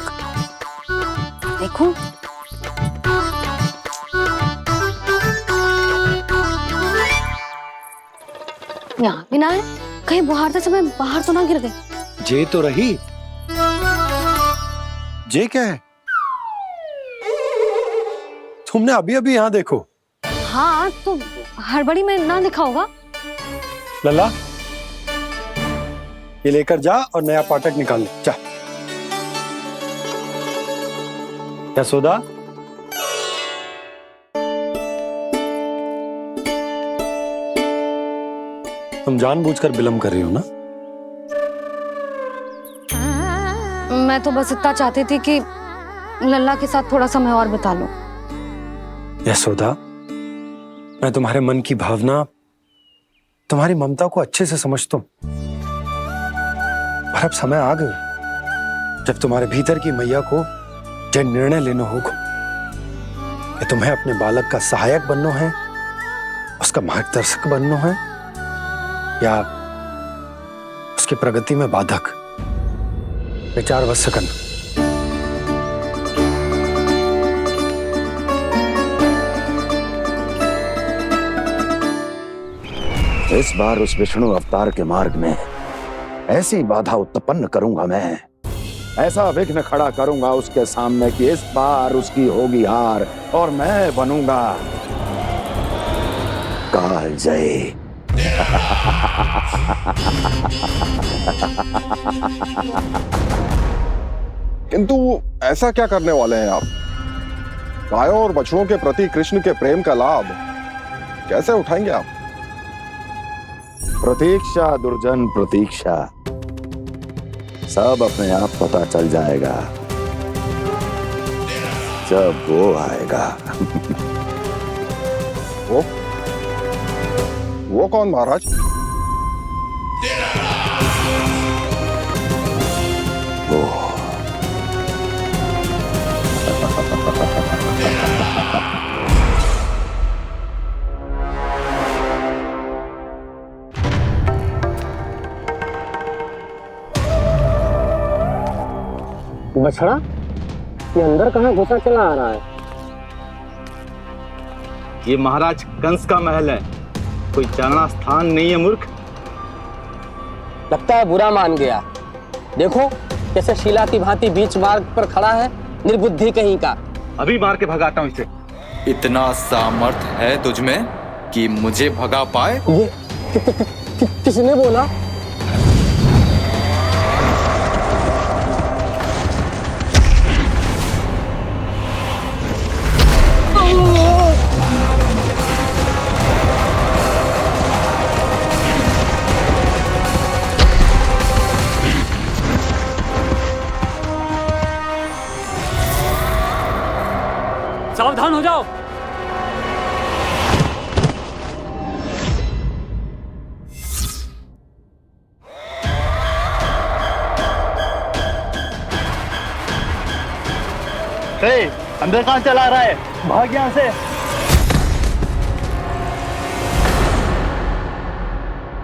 देखूं। यहाँ भी ना है, कहीं बुहारते समय बाहर तो ना गिर गई। जे तो रही। जे क्या है? तुमने अभी अभी यहाँ देखो। हाँ तो हड़बड़ी में ना दिखा होगा। लला ये लेकर जा और नया पाठक निकाल ले जा। यशोदा तुम जानबूझकर विलम्ब कर रही हो ना? मैं तो बस इतना चाहती थी कि लल्ला के साथ थोड़ा समय और बिता लूं। यशोदा मैं तुम्हारे मन की भावना, तुम्हारी ममता को अच्छे से समझता हूं। पर अब समय आ गया जब तुम्हारे भीतर की मैया को जो निर्णय लेना होगा कि तुम्हें अपने बालक का सहायक बनना है, उसका मार्गदर्शक बनना है, या उसकी प्रगति में बाधक। विचार अवश्य करना। इस बार उस विष्णु अवतार के मार्ग में ऐसी बाधा उत्पन्न करूंगा मैं, ऐसा विघ्न खड़ा करूंगा उसके सामने कि इस बार उसकी होगी हार और मैं बनूंगा कालजयी। किंतु ऐसा क्या करने वाले हैं आप? गायों और बछड़ों के प्रति कृष्ण के प्रेम का लाभ कैसे उठाएंगे आप? प्रतीक्षा दुर्जन प्रतीक्षा, सब अपने आप पता चल जाएगा जब वो आएगा। वो कौन महाराज? वो बछड़ा ये अंदर कहाँ घुसा चला आ रहा है? ये महाराज कंस का महल है, कोई जाना स्थान नहीं है मूर्ख। लगता है बुरा मान गया। देखो कैसे शीला की भांति बीच मार्ग पर खड़ा है, निर्बुद्धि कहीं का। अभी मार के भगाता हूँ इसे। इतना सामर्थ है तुझमें कि मुझे भगा पाए? ये किसने बोला? सावधान हो जाओ। अंदर कहाँ चला रहा है? भाग यहाँ से।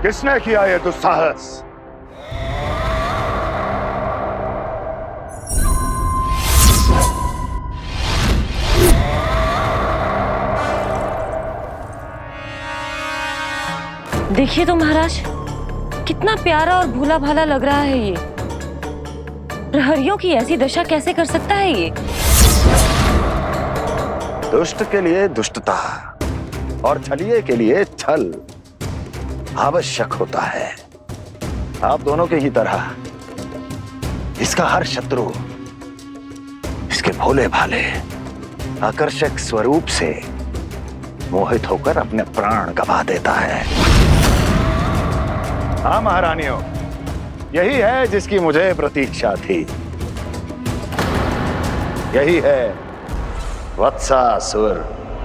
किसने किया ये दुस्साहस? देखिए तो महाराज, कितना प्यारा और भोला भाला लग रहा है ये। प्रहरियों की ऐसी दशा कैसे कर सकता है ये? दुष्ट के लिए दुष्टता और छलिए के लिए छल आवश्यक होता है। आप दोनों के ही तरह इसका हर शत्रु इसके भोले भाले आकर्षक स्वरूप से मोहित होकर अपने प्राण गंवा देता है। हाँ महारानियों, यही है जिसकी मुझे प्रतीक्षा थी। यही है वत्सासुर।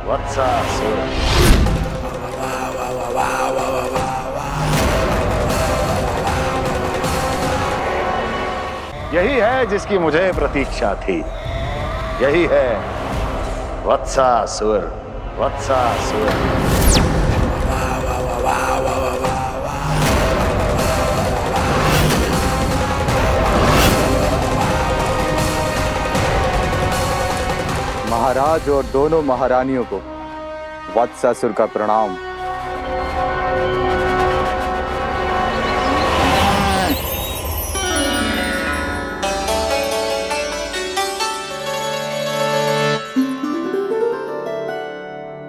वत्सासुर। यही है जिसकी मुझे प्रतीक्षा थी। यही है वत्सासुर। वत्सासुर। महाराज और दोनों महारानियों को वत्सासुर का प्रणाम।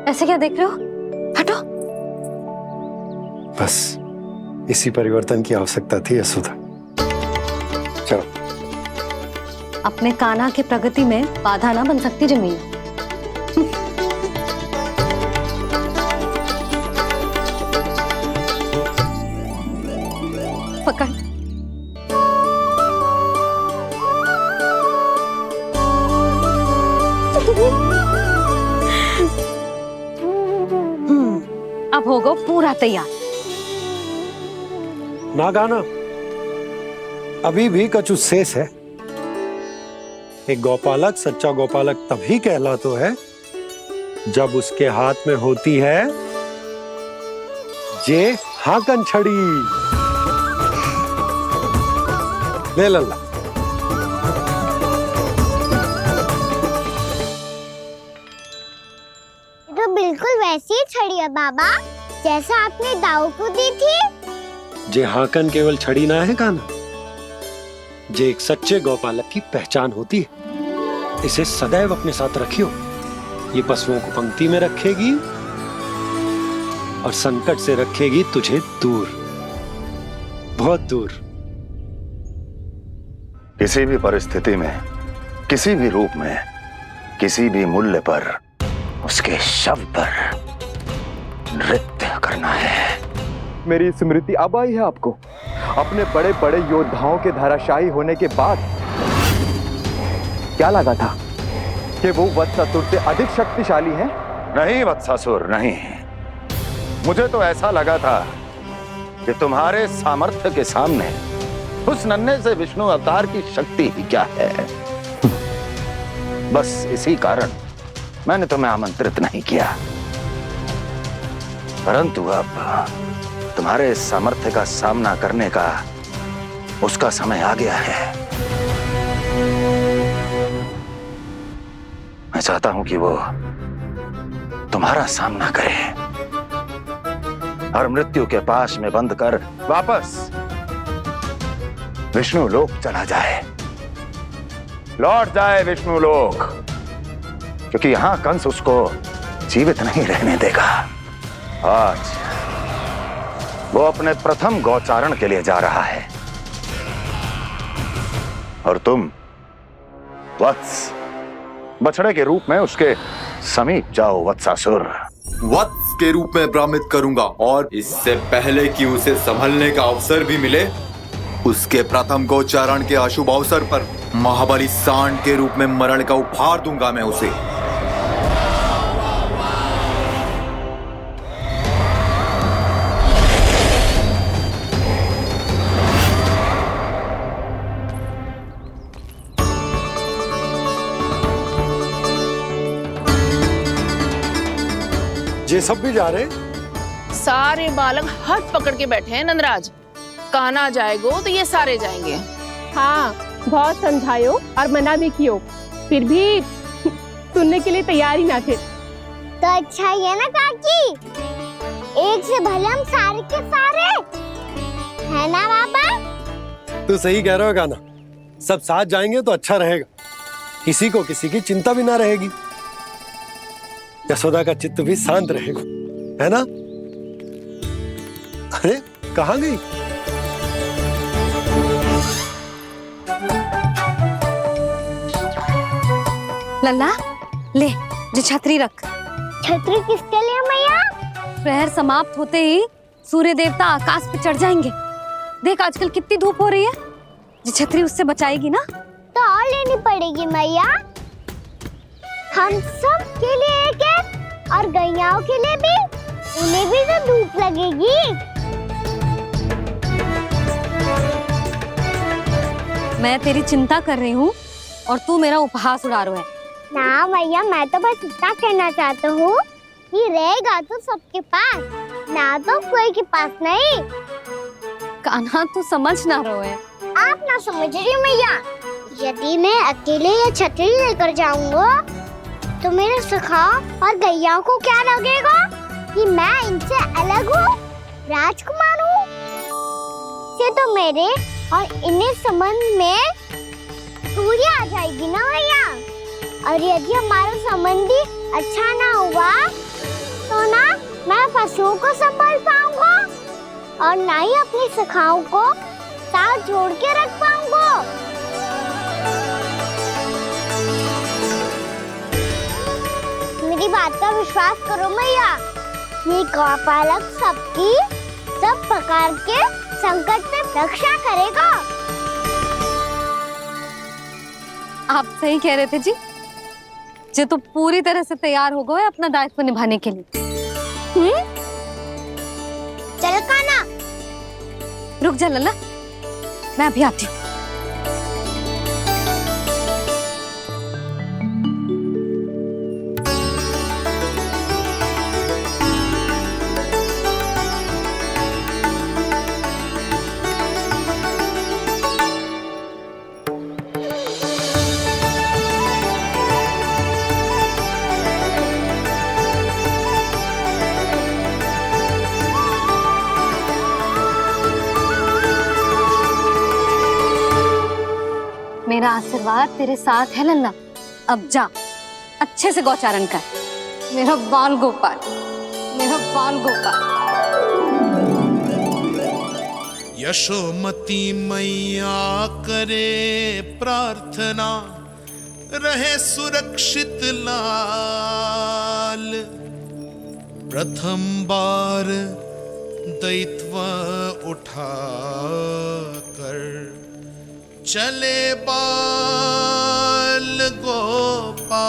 ऐसे क्या देख रहे हो? हटो। बस इसी परिवर्तन की आवश्यकता थी यशोदा। चलो। अपने कान्हा की प्रगति में बाधा ना बन सकती जमीन। पकड़। अब होगा पूरा तैयार। ना गाना, अभी भी कछु शेष है। एक गौपालक सच्चा गौपालक तभी कहलाता है जब उसके हाथ में होती है जे हाकन छड़ी। ले लल्ला। तो बिल्कुल वैसी ही छड़ी है बाबा जैसा आपने दाऊ को दी थी। जे हाकन केवल छड़ी ना है कान्हा, जे एक सच्चे गौपालक की पहचान होती है। इसे सदैव अपने साथ रखियो। ये पशुओं को पंक्ति में रखेगी और संकट से रखेगी तुझे दूर, बहुत दूर। किसी भी परिस्थिति में, किसी भी रूप में, किसी भी मूल्य पर उसके शव पर नृत्य करना है। मेरी स्मृति अब आई है आपको? अपने बड़े बड़े योद्धाओं के धराशायी होने के बाद क्या लगा था कि वो वत्सासुर से अधिक शक्तिशाली हैं? नहीं वत्सासुर, नहीं। मुझे तो ऐसा लगा था कि तुम्हारे सामर्थ्य के सामने उस नन्हे से विष्णु अवतार की शक्ति ही क्या है। बस इसी कारण मैंने तुम्हें आमंत्रित नहीं किया। परंतु अब तुम्हारे सामर्थ्य का सामना करने का उसका समय आ गया है। मैं चाहता हूं कि वो तुम्हारा सामना करे और मृत्यु के पाश में बंद कर वापस विष्णु लोक चला जाए, लौट जाए विष्णु लोक, क्योंकि यहां कंस उसको जीवित नहीं रहने देगा। आज वो अपने प्रथम गौचारण के लिए जा रहा है और तुम वत्स बछड़े के रूप में उसके समीप जाओ वत्सासुर। वत्स के रूप में भ्रमित करूंगा और इससे पहले कि उसे संभलने का अवसर भी मिले, उसके प्रथम गोचारण के अशुभ अवसर पर महाबली सांड के रूप में मरण का उपहार दूंगा मैं उसे। ये सब भी जा रहे? सारे बालक हाथ पकड़ के बैठे हैं नंदराज। कान्हा जाएगो तो ये सारे जाएंगे। हाँ, बहुत समझायो और मना भी कियो, फिर भी सुनने के लिए तैयार ही ना थे। तो अच्छा ही है ना काकी, एक से भले हम सारे के सारे है ना बाबा। तू सही कह रहा हो गाना, सब साथ जाएंगे तो अच्छा रहेगा, किसी को किसी की चिंता भी ना रहेगी, यशोदा का चित्त भी शांत रहेगा, है ना? अरे कहाँ गई? लल्ला ले, जो छतरी रख। छतरी किसके लिए मैया? प्रहर समाप्त होते ही सूर्य देवता आकाश पे चढ़ जाएंगे, देख आजकल कितनी धूप हो रही है, ये छतरी उससे बचाएगी ना। तो और लेनी पड़ेगी मैया, हम सब के लिए एक एक और गैयाओं के लिए भी, उन्हें भी तो धूप लगेगी। मैं तेरी चिंता कर रही हूँ और तू मेरा उपहास उड़ा रहा है। ना मैया, मैं तो बस इतना कहना चाहता हूँ कि रहेगा तो सबके पास, ना तो कोई के पास नहीं। कान्हा तू समझ ना रहो है। आप ना समझ रही मैया, यदि मैं अकेले ये छतरी लेकर जाऊंगा तो मेरे सखा और गैयाओं को क्या लगेगा कि मैं इनसे अलग हूँ, राजकुमार हूँ। ये तो मेरे और इन्हें संबंध में दूरी आ जाएगी ना भैया। और यदि हमारा संबंध ही अच्छा ना हुआ तो ना मैं पशुओं को संभाल पाऊंगा और ना ही अपनी सखाओं को साथ जोड़ के रख पाऊंगा। मेरी बात का विश्वास करो मैया, ये गौपालक सबकी सब प्रकार के संकट से रक्षा करेगा। आप सही कह रहे थे जी, जो तो पूरी तरह से तैयार हो गए अपना दायित्व निभाने के लिए। चल कान्हा, रुक जा लल्ला, मैं अभी आती हूँ। मेरा आशीर्वाद तेरे साथ है लल्ला। अब जा, अच्छे से गौचारण कर, मेरा बाल गोपाल, मेरा बाल गोपाल। यशोमती मैया करे प्रार्थना, रहे सुरक्षित लाल। प्रथम बार दैत्व उठा कर चले बाल गोपाल।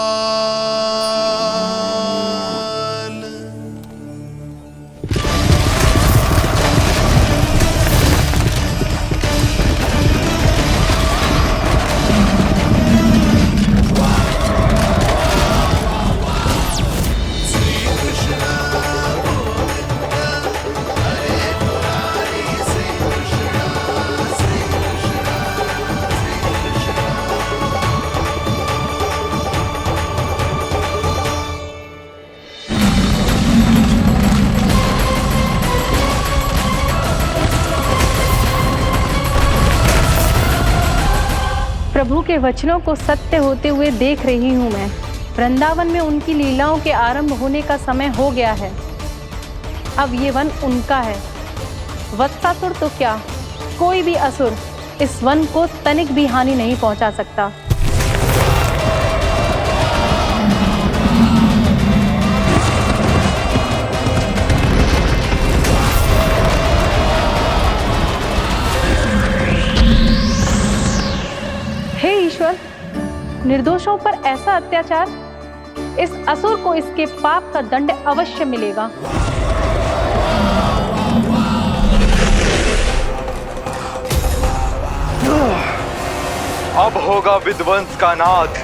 प्रभु के वचनों को सत्य होते हुए देख रही हूँ मैं। वृंदावन में उनकी लीलाओं के आरंभ होने का समय हो गया है। अब ये वन उनका है। वत्सासुर तो क्या, कोई भी असुर इस वन को तनिक भी हानि नहीं पहुंचा सकता। हे ईश्वर, निर्दोषों पर ऐसा अत्याचार, इस असुर को इसके पाप का दंड अवश्य मिलेगा। अब होगा विध्वंस का नाद।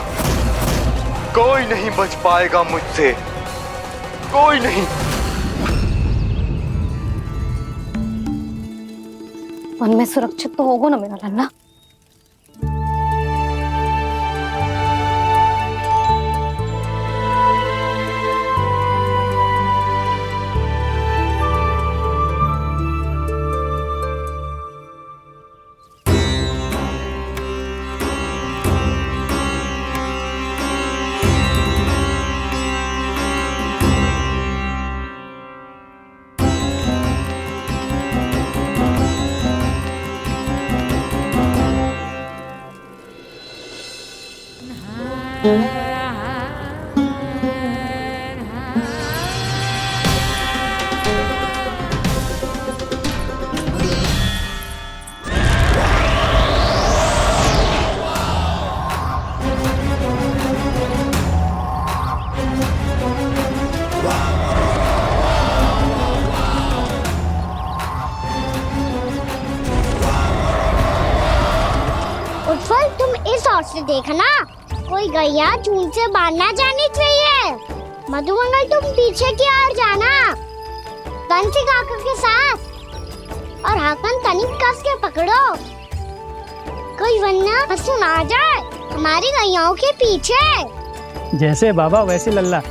कोई नहीं बच पाएगा मुझसे, कोई नहीं। वन में सुरक्षित तो होगा ना मेरा लल्ला। देखना, कोई गैया झूठ से बाहर ना जानी चाहिए। मधुमंगल तुम पीछे की ओर जाना, बंसी काका के साथ, और हाकन तनिक कस के पकड़ो, कोई वरना पशु ना जाए हमारी गैयाओं के पीछे। जैसे बाबा वैसे लल्ला।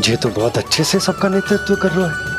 ये तो बहुत अच्छे से सबका नेतृत्व कर रहा है।